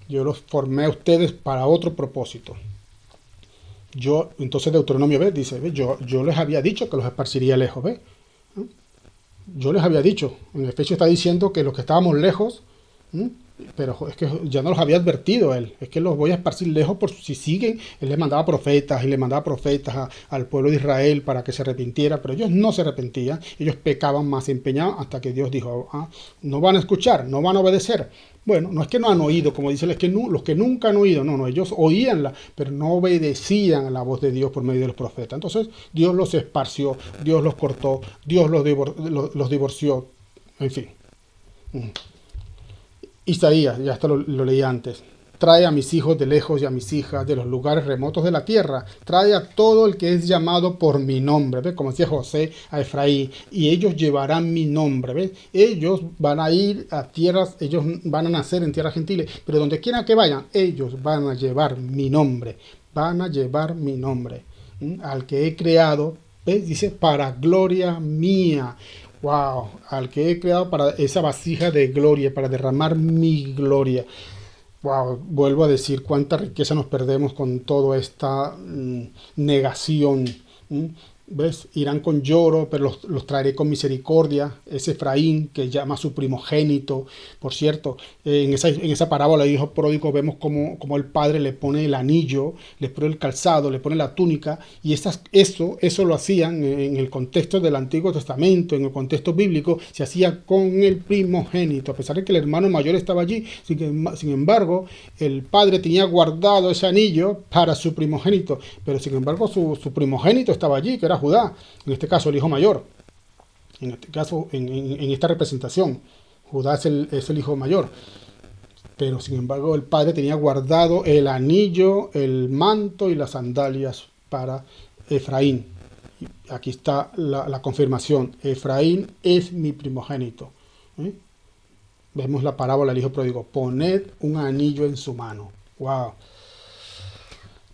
Yo los formé a ustedes para otro propósito. Entonces Deuteronomio dice, yo les había dicho que los esparciría lejos, ¿ves? Yo les había dicho, en Efesios está diciendo que los que estábamos lejos, pero es que ya no los había advertido él, es que los voy a esparcir lejos por si siguen. Él les mandaba profetas y le mandaba profetas al pueblo de Israel para que se arrepintiera, pero ellos no se arrepentían, ellos pecaban más, se empeñaban hasta que Dios dijo, no van a escuchar, no van a obedecer. Bueno, no es que no han oído, como dice, es que los que nunca han oído, no, ellos oíanla, pero no obedecían a la voz de Dios por medio de los profetas. Entonces Dios los esparció, Dios los cortó, Dios los divorció, en fin. Isaías, ya esto lo leí antes. Trae a mis hijos de lejos y a mis hijas de los lugares remotos de la tierra. Trae a todo el que es llamado por mi nombre. ¿Ves? Como decía José a Efraín. Y ellos llevarán mi nombre. ¿Ves? Ellos van a ir a tierras, ellos van a nacer en tierras gentiles. Pero donde quiera que vayan, ellos van a llevar mi nombre. Van a llevar mi nombre. Al que he creado, ¿ves? Dice, para gloria mía. Wow, al que he creado para esa vasija de gloria, para derramar mi gloria. Wow, vuelvo a decir cuánta riqueza nos perdemos con toda esta negación. ¿Ves? Irán con lloro, pero los traeré con misericordia. Es Efraín que llama a su primogénito. Por cierto, en esa parábola del hijo pródigo vemos como el padre le pone el anillo, le pone el calzado, le pone la túnica. Y eso lo hacían en el contexto del Antiguo Testamento, en el contexto bíblico, se hacía con el primogénito. A pesar de que el hermano mayor estaba allí, sin embargo, el padre tenía guardado ese anillo para su primogénito. Pero sin embargo, su primogénito estaba allí, que era Judá, en este caso el hijo mayor, en este caso en esta representación, Judá es el hijo mayor, pero sin embargo el padre tenía guardado el anillo, el manto y las sandalias para Efraín. Y aquí está la confirmación, Efraín es mi primogénito. Vemos la parábola del hijo pródigo, poned un anillo en su mano. Wow.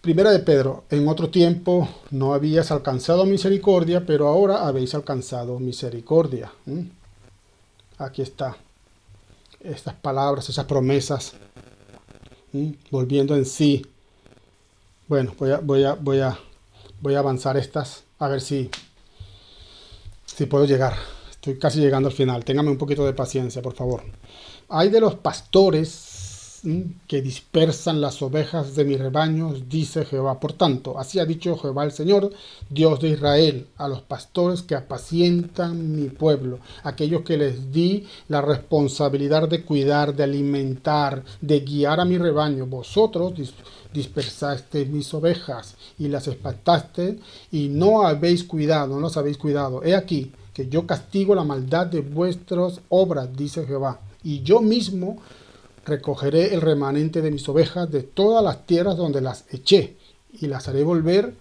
Primera de Pedro, en otro tiempo no habías alcanzado misericordia, pero ahora habéis alcanzado misericordia. Aquí está. Estas palabras, esas promesas, volviendo en sí. Bueno, voy a avanzar estas, a ver si puedo llegar. Estoy casi llegando al final. Téngame un poquito de paciencia, por favor. Hay de los pastores que dispersan las ovejas de mis rebaños, dice Jehová. Por tanto, así ha dicho Jehová el Señor, Dios de Israel, a los pastores que apacientan mi pueblo, aquellos que les di la responsabilidad de cuidar, de alimentar, de guiar a mi rebaño. Vosotros dispersaste mis ovejas y las espantaste y no habéis cuidado, no las habéis cuidado. He aquí que yo castigo la maldad de vuestras obras, dice Jehová, y yo mismo recogeré el remanente de mis ovejas de todas las tierras donde las eché, y las haré volver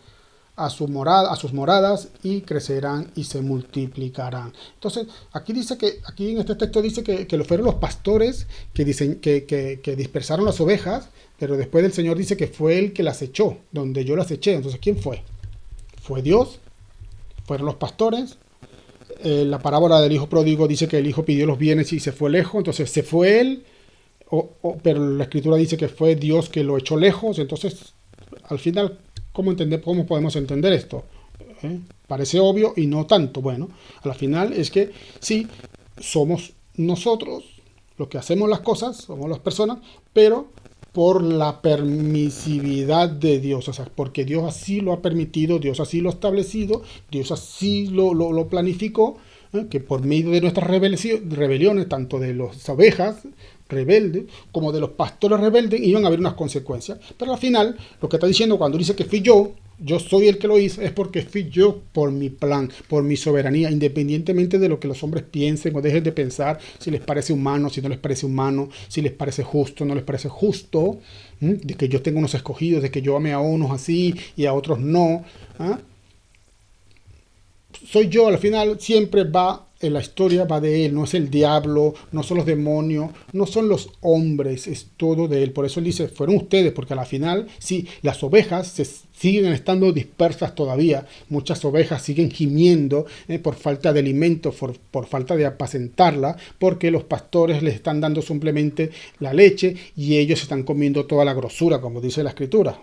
a sus moradas, y crecerán y se multiplicarán. Entonces, aquí en este texto dice que fueron los pastores que dispersaron las ovejas, pero después el Señor dice que fue Él que las echó, donde yo las eché. Entonces, ¿quién fue? ¿Fue Dios? ¿Fueron los pastores? La parábola del hijo pródigo dice que el hijo pidió los bienes y se fue lejos, entonces se fue él, pero la escritura dice que fue Dios que lo echó lejos. Entonces, al final, ¿cómo podemos entender esto? Parece obvio y no tanto. Bueno, a la final es que sí, somos nosotros los que hacemos las cosas, somos las personas, pero por la permisividad de Dios, o sea, porque Dios así lo ha permitido, Dios así lo ha establecido, Dios así lo planificó, que por medio de nuestras rebeliones, tanto de las ovejas rebeldes como de los pastores rebeldes, iban a haber unas consecuencias. Pero al final, lo que está diciendo cuando dice que fui yo soy el que lo hice, es porque fui yo por mi plan, por mi soberanía, independientemente de lo que los hombres piensen o dejen de pensar, si les parece humano, si no les parece humano, si les parece justo, no les parece justo, de que yo tengo unos escogidos, de que yo ame a unos así y a otros no. Soy yo, al final siempre va, en la historia va de él, no es el diablo, no son los demonios, no son los hombres, es todo de él. Por eso él dice, fueron ustedes, porque al final, sí, las ovejas siguen estando dispersas todavía, muchas ovejas siguen gimiendo por falta de alimento, por falta de apacentarla, porque los pastores les están dando simplemente la leche y ellos están comiendo toda la grosura, como dice la escritura.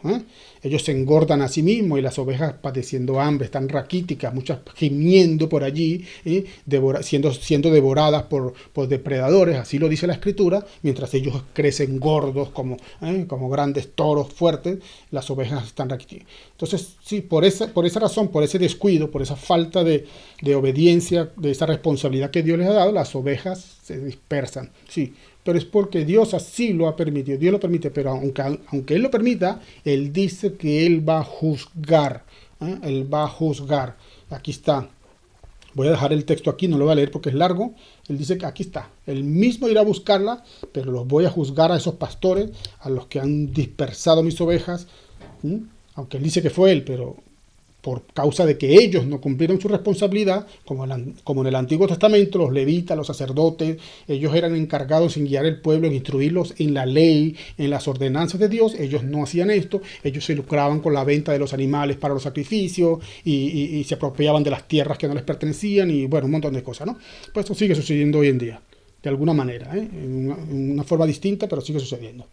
Ellos se engordan a sí mismos y las ovejas padeciendo hambre, están raquíticas, muchas gimiendo por allí, siendo devoradas por depredadores, así lo dice la escritura, mientras ellos crecen gordos como grandes toros fuertes, las ovejas están raquíticas. Entonces, sí, por esa razón, por ese descuido, por esa falta de obediencia, de esa responsabilidad que Dios les ha dado, las ovejas se dispersan, sí. Pero es porque Dios así lo ha permitido. Dios lo permite, pero aunque Él lo permita, Él dice que Él va a juzgar. Él va a juzgar. Aquí está. Voy a dejar el texto aquí, no lo voy a leer porque es largo. Él dice que aquí está. Él mismo irá a buscarla, pero los voy a juzgar a esos pastores, a los que han dispersado mis ovejas. Aunque Él dice que fue Él, pero por causa de que ellos no cumplieron su responsabilidad, como en el Antiguo Testamento, los levitas, los sacerdotes, ellos eran encargados en guiar el pueblo, en instruirlos en la ley, en las ordenanzas de Dios. Ellos no hacían esto, ellos se lucraban con la venta de los animales para los sacrificios y se apropiaban de las tierras que no les pertenecían y bueno, un montón de cosas, ¿no? Pues eso sigue sucediendo hoy en día, de alguna manera, en una forma distinta, pero sigue sucediendo.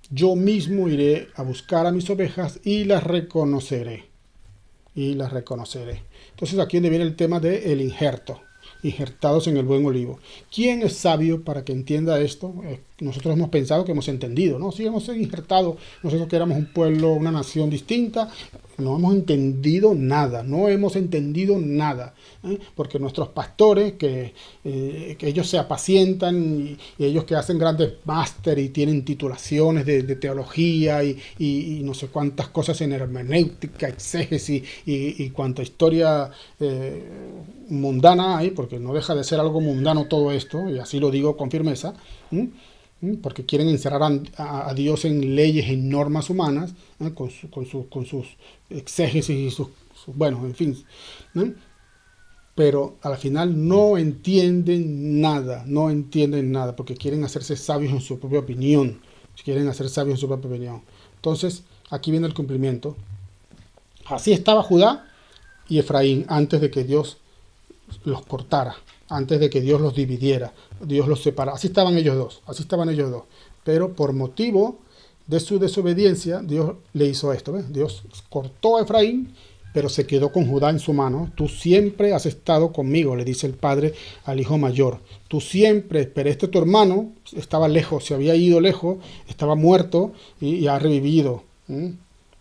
Yo mismo iré a buscar a mis ovejas y las reconoceré. Entonces aquí donde viene el tema del injerto. Injertados en el buen olivo. ¿Quién es sabio para que entienda esto? Nosotros hemos pensado que hemos entendido, ¿no? Sí, hemos injertado, nosotros que éramos un pueblo, una nación distinta, no hemos entendido nada, porque nuestros pastores, que ellos se apacientan y ellos que hacen grandes máster y tienen titulaciones de teología y no sé cuántas cosas en hermenéutica, exégesis y cuánta historia mundana hay, porque no deja de ser algo mundano todo esto, y así lo digo con firmeza, porque quieren encerrar a Dios en leyes, en normas humanas, con sus exégesis y bueno, en fin, pero al final no entienden nada, porque quieren hacerse sabios en su propia opinión, Entonces, aquí viene el cumplimiento. Así estaba Judá y Efraín antes de que Dios los cortara. antes de que Dios los dividiera, Dios los separara. Así estaban ellos dos, así estaban ellos dos. Pero por motivo de su desobediencia, Dios le hizo esto, ¿ves? Dios cortó a Efraín, pero se quedó con Judá en su mano. Tú siempre has estado conmigo, le dice el padre al hijo mayor. Tú siempre, pero este tu hermano estaba lejos, se había ido lejos, estaba muerto y ha revivido,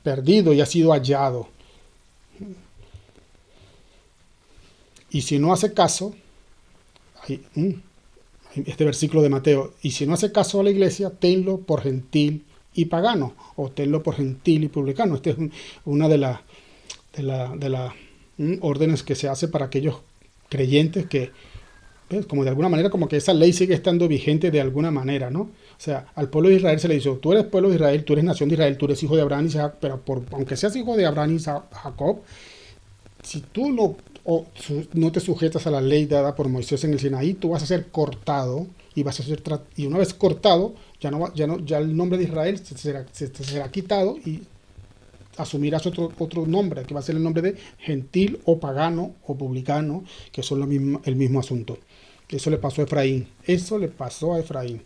perdido y ha sido hallado. Y si no hace caso, este versículo de Mateo, y si no hace caso a la iglesia, tenlo por gentil y pagano, o tenlo por gentil y publicano. Esta es una de las órdenes que se hace para aquellos creyentes que, ¿ves? Como de alguna manera, como que esa ley sigue estando vigente de alguna manera, ¿no? O sea, al pueblo de Israel se le dice, tú eres pueblo de Israel, tú eres nación de Israel, tú eres hijo de Abraham y Isaac, pero aunque seas hijo de Abraham y Jacob, si tú no te sujetas a la ley dada por Moisés en el Sinaí, tú vas a ser cortado y vas a ser y una vez cortado, ya el nombre de Israel se será quitado y asumirás otro nombre, que va a ser el nombre de gentil o pagano o publicano, que son el mismo asunto. Eso le pasó a Efraín. Eso le pasó a Efraín.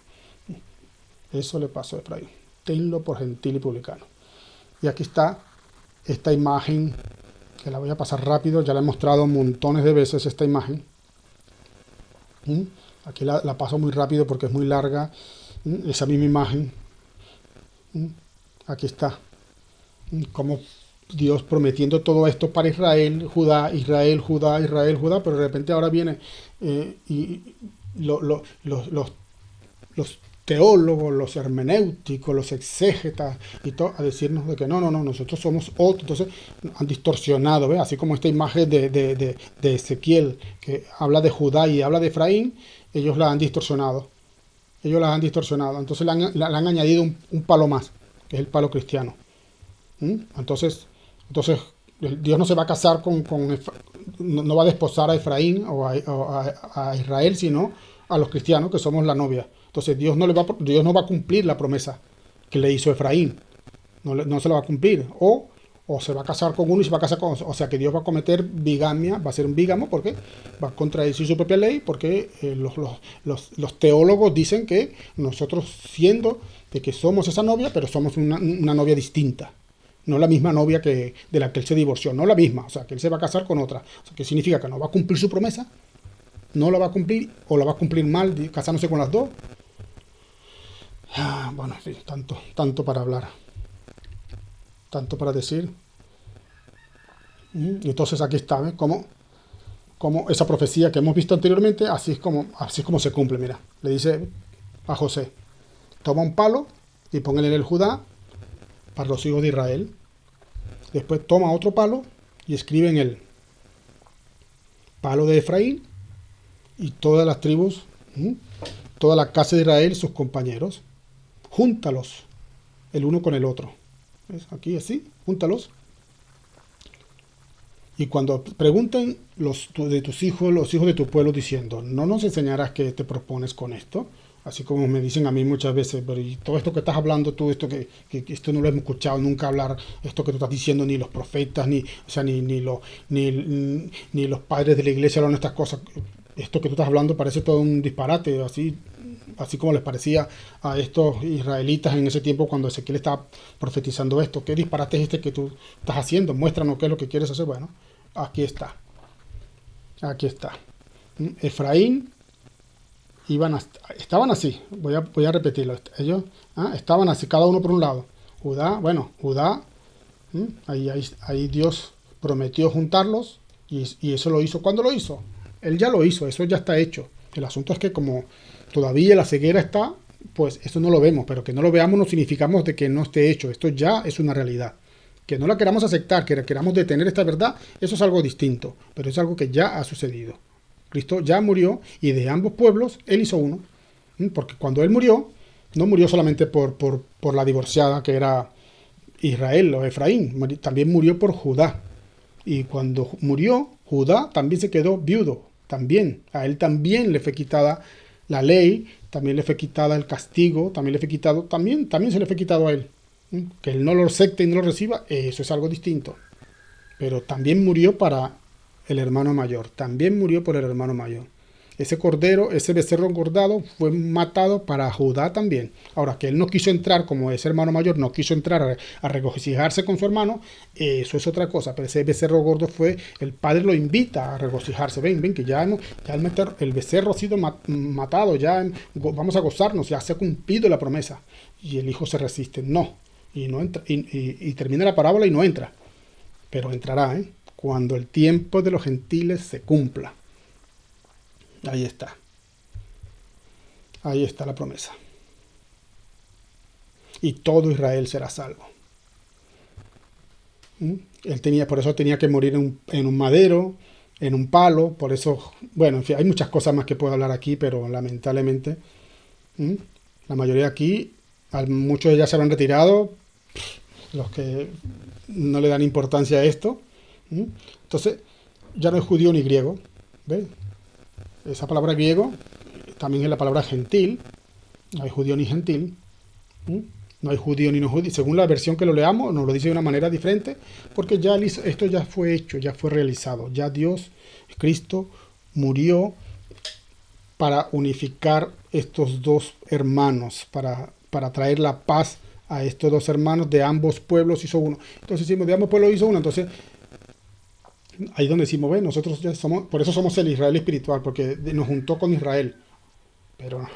Eso le pasó a Efraín. Tenlo por gentil y publicano. Y aquí está esta imagen, que la voy a pasar rápido, ya la he mostrado montones de veces esta imagen. Aquí la paso muy rápido porque es muy larga. Esa misma imagen. Aquí está. Como Dios prometiendo todo esto para Israel, Judá, Israel, Judá, Israel, Judá, pero de repente ahora viene y los teólogos, los hermenéuticos, los exégetas y todo a decirnos de que no, nosotros somos otros. Entonces han distorsionado, ¿ves? Así como esta imagen de Ezequiel que habla de Judá y habla de Efraín, ellos la han distorsionado. Entonces le han añadido un palo más, que es el palo cristiano. Entonces Dios no se va a casar no va a desposar a Efraín o a Israel, sino a los cristianos, que somos la novia. Entonces Dios no va a cumplir la promesa que le hizo a Efraín. No se la va a cumplir. O se va a casar con uno y se va a casar con otro. O sea que Dios va a cometer bigamia, va a ser un bígamo porque va a contradecir su propia ley, porque los teólogos dicen que nosotros, siendo de que somos esa novia, pero somos una novia distinta. No la misma novia de la que él se divorció, no la misma, o sea, que él se va a casar con otra. O sea, que significa que no va a cumplir su promesa, no la va a cumplir, o la va a cumplir mal, casándose con las dos. Bueno, sí, tanto para hablar, tanto para decir. Entonces aquí está, ¿ves? Como esa profecía que hemos visto anteriormente, así es como se cumple. Mira, le dice a José, toma un palo y póngale en el Judá para los hijos de Israel. Después toma otro palo y escribe en él palo de Efraín y todas las tribus, toda la casa de Israel, sus compañeros. Júntalos el uno con el otro. ¿Ves? Aquí así, júntalos. Y cuando pregunten de tus hijos, los hijos de tu pueblo, diciendo, ¿no nos enseñarás qué te propones con esto? Así como me dicen a mí muchas veces, pero y todo esto que estás hablando, todo esto que esto no lo hemos escuchado nunca hablar, esto que tú estás diciendo, ni los profetas, ni los padres de la iglesia hablan estas cosas. Esto que tú estás hablando parece todo un disparate, así como les parecía a estos israelitas en ese tiempo cuando Ezequiel estaba profetizando esto. ¿Qué disparate es este que tú estás haciendo? Muéstranos qué es lo que quieres hacer. Bueno, aquí está. Efraín estaban así, voy a repetirlo. Ellos estaban así, cada uno por un lado. Judá, ahí Dios prometió juntarlos y eso lo hizo. ¿Cuándo lo hizo? Él ya lo hizo, eso ya está hecho. El asunto es que como todavía la ceguera está, pues esto no lo vemos, pero que no lo veamos no significamos de que no esté hecho. Esto ya es una realidad. Que no la queramos aceptar, que queramos detener esta verdad, eso es algo distinto, pero es algo que ya ha sucedido. Cristo ya murió y de ambos pueblos él hizo uno. Porque cuando él murió, no murió solamente por la divorciada que era Israel o Efraín, también murió por Judá. Y cuando murió, Judá también se quedó viudo. También, a él también le fue quitada la ley, también le fue quitada el castigo, también le fue quitado, también se le fue quitado a él. Que él no lo acepte y no lo reciba, eso es algo distinto. Pero también murió para el hermano mayor, también murió por el hermano mayor. Ese cordero, ese becerro engordado fue matado para Judá también. Ahora, que él no quiso entrar, como ese hermano mayor, no quiso entrar a regocijarse con su hermano, eso es otra cosa. Pero ese becerro gordo fue, el padre lo invita a regocijarse. Ven, que ya, ya el becerro ha sido matado, ya vamos a gozarnos, ya se ha cumplido la promesa. Y el hijo se resiste, no. Y no entra, y termina la parábola y no entra. Pero entrará, cuando el tiempo de los gentiles se cumpla. Ahí está. Ahí está la promesa. Y todo Israel será salvo. Por eso tenía que morir en un madero, en un palo. Por eso, bueno, en fin, hay muchas cosas más que puedo hablar aquí, pero lamentablemente, la mayoría aquí, muchos ya se habrán retirado, los que no le dan importancia a esto. Entonces, ya no es judío ni griego. ¿Ves? Esa palabra griego también es la palabra gentil. No hay judío ni gentil. No hay judío ni no judío. Según la versión que lo leamos, nos lo dice de una manera diferente, porque ya esto ya fue hecho, ya fue realizado. Ya Dios, Cristo, murió para unificar estos dos hermanos, para traer la paz a estos dos hermanos. De ambos pueblos hizo uno. Entonces decimos, de ambos pueblos hizo uno. Entonces, ahí donde decimos, ve, nosotros ya somos, por eso somos el Israel espiritual, porque nos juntó con Israel. Pero,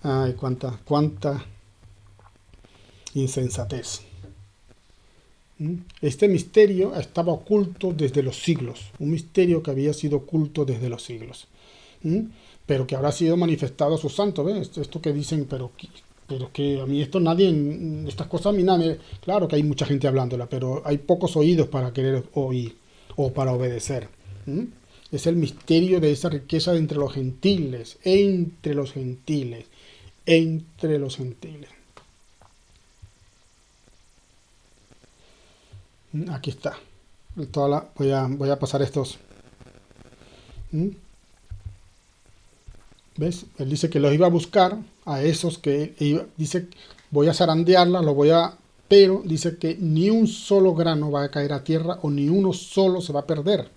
ay, cuánta insensatez. Este misterio estaba oculto desde los siglos, un misterio que había sido oculto desde los siglos, pero que habrá sido manifestado a sus santos. ¿Ves? Esto que dicen, pero que a mí esto estas cosas a mí nadie, claro que hay mucha gente hablándola, pero hay pocos oídos para querer oír o para obedecer. Es el misterio de esa riqueza de entre los gentiles, entre los gentiles. Aquí está. Voy a pasar estos. ¿Ves? Él dice que los iba a buscar a esos dice, voy a zarandearla, pero dice que ni un solo grano va a caer a tierra o ni uno solo se va a perder.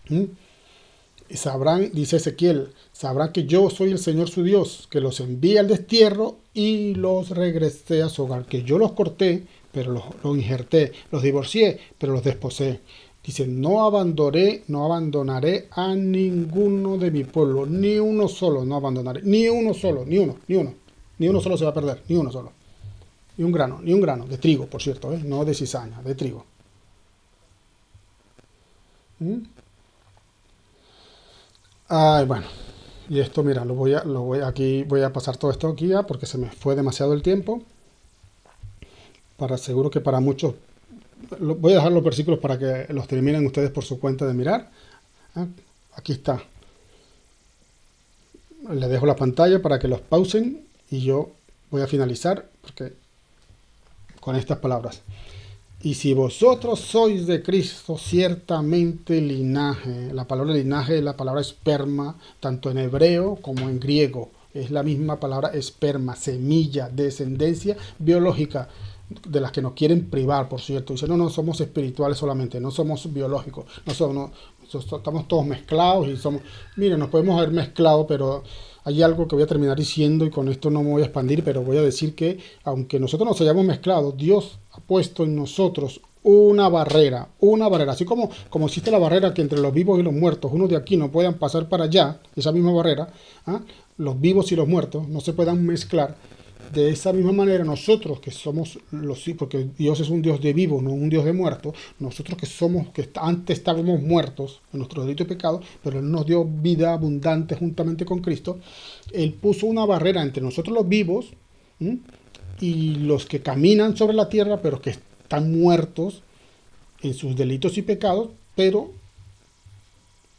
Y sabrán, dice Ezequiel, sabrán que yo soy el Señor su Dios, que los envía al destierro y los regresé a su hogar, que yo los corté, pero los injerté, los divorcié, pero los desposé. Dice, no abandonaré a ninguno de mi pueblo, ni uno solo no abandonaré, ni uno solo se va a perder, ni uno solo. Ni un grano, de trigo, por cierto, no de cizaña, de trigo. Ay, bueno, y esto, mira, voy a pasar todo esto aquí ya, porque se me fue demasiado el tiempo. Seguro que para muchos, voy a dejar los versículos para que los terminen ustedes por su cuenta de mirar. Aquí está. Les dejo la pantalla para que los pausen y yo voy a finalizar con estas palabras. Y si vosotros sois de Cristo, ciertamente linaje. La palabra linaje es la palabra esperma, tanto en hebreo como en griego. Es la misma palabra esperma, semilla, descendencia biológica, de las que nos quieren privar, por cierto. Dicen, no, somos espirituales solamente, no somos biológicos. Estamos todos mezclados y miren, nos podemos haber mezclado, pero hay algo que voy a terminar diciendo y con esto no me voy a expandir, pero voy a decir que aunque nosotros nos hayamos mezclado, Dios ha puesto en nosotros una barrera, así como existe la barrera que entre los vivos y los muertos, unos de aquí no puedan pasar para allá, esa misma barrera, los vivos y los muertos no se puedan mezclar. De esa misma manera, nosotros que somos porque Dios es un Dios de vivos, no un Dios de muertos, nosotros que antes estábamos muertos en nuestros delitos y pecados, pero Él nos dio vida abundante juntamente con Cristo. Él puso una barrera entre nosotros los vivos y los que caminan sobre la tierra, pero que están muertos en sus delitos y pecados, pero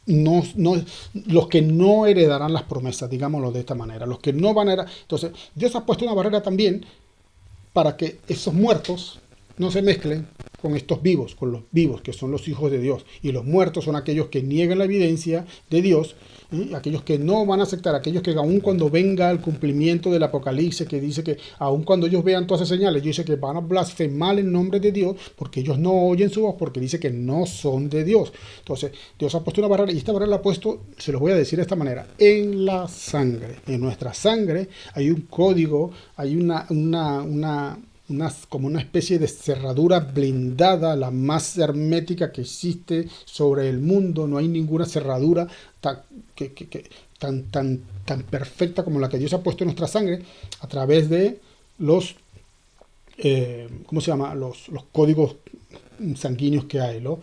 los que no heredarán las promesas, digámoslo de esta manera, los que no van a heredar. Entonces, Dios ha puesto una barrera también para que esos muertos no se mezclen con estos vivos, con los vivos, que son los hijos de Dios. Y los muertos son aquellos que niegan la evidencia de Dios Aquellos que no van a aceptar, aquellos que aun cuando venga el cumplimiento del Apocalipsis, que dice que aun cuando ellos vean todas esas señales, dice que van a blasfemar el nombre de Dios, porque ellos no oyen su voz, porque dice que no son de Dios. Entonces, Dios ha puesto una barrera, y esta barrera la ha puesto, se los voy a decir de esta manera, en la sangre. En nuestra sangre hay un código, hay como una especie de cerradura blindada, la más hermética que existe sobre el mundo. No hay ninguna cerradura tan, tan perfecta como la que Dios ha puesto en nuestra sangre a través de los, ¿cómo se llama? Los códigos sanguíneos que hay, ¿no?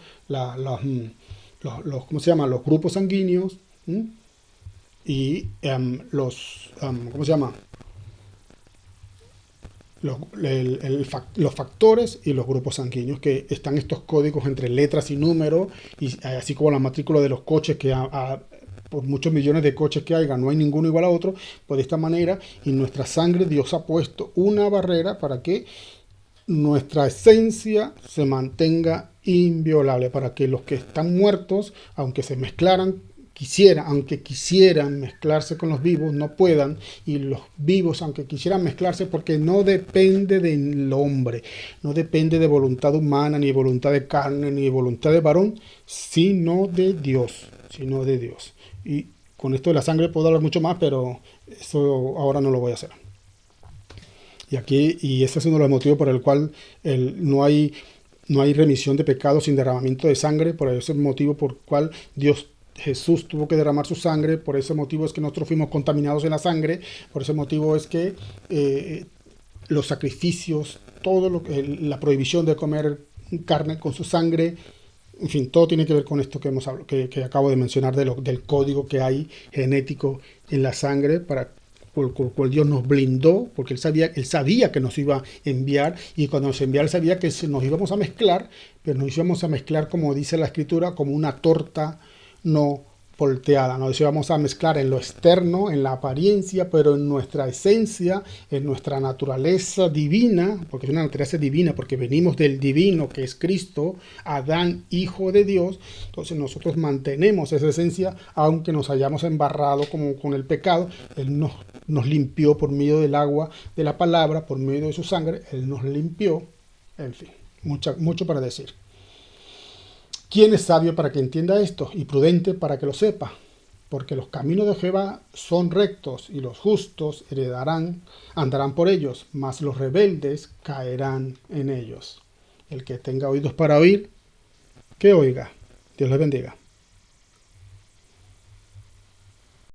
¿Cómo se llama? Los grupos sanguíneos, ¿m? Y ¿cómo se llama? Los factores y los grupos sanguíneos, que están estos códigos entre letras y números, y así como la matrícula de los coches, que por muchos millones de coches que haya, no hay ninguno igual a otro. Pues de esta manera, en nuestra sangre Dios ha puesto una barrera para que nuestra esencia se mantenga inviolable, para que los que están muertos, aunque se mezclaran, aunque quisieran mezclarse con los vivos, no puedan, y los vivos, aunque quisieran mezclarse, porque no depende del hombre, no depende de voluntad humana, ni de voluntad de carne, ni de voluntad de varón, sino de Dios, Y con esto de la sangre puedo hablar mucho más, pero eso ahora no lo voy a hacer. Y ese es uno de los motivos por el cual no hay remisión de pecados sin derramamiento de sangre. Por ese motivo por el cual Jesús tuvo que derramar su sangre. Por ese motivo es que nosotros fuimos contaminados en la sangre. Por ese motivo es que los sacrificios, la prohibición de comer carne con su sangre, en fin, todo tiene que ver con esto que hemos hablado, que acabo de mencionar, del código que hay genético en la sangre, por el cual Dios nos blindó, porque Él sabía que nos iba a enviar, y cuando nos enviara Él sabía que nos íbamos a mezclar, pero nos íbamos a mezclar, como dice la Escritura, como una torta no volteada. Nos íbamos a mezclar en lo externo, en la apariencia, pero en nuestra esencia, en nuestra naturaleza divina, porque es una naturaleza divina, porque venimos del divino que es Cristo, Adán, hijo de Dios. Entonces nosotros mantenemos esa esencia, aunque nos hayamos embarrado como con el pecado. Él nos limpió por medio del agua de la palabra, por medio de su sangre. Él nos limpió. En fin, mucho para decir. ¿Quién es sabio para que entienda esto, y prudente para que lo sepa? Porque los caminos de Jehová son rectos, y los justos andarán por ellos, mas los rebeldes caerán en ellos. El que tenga oídos para oír, que oiga. Dios les bendiga.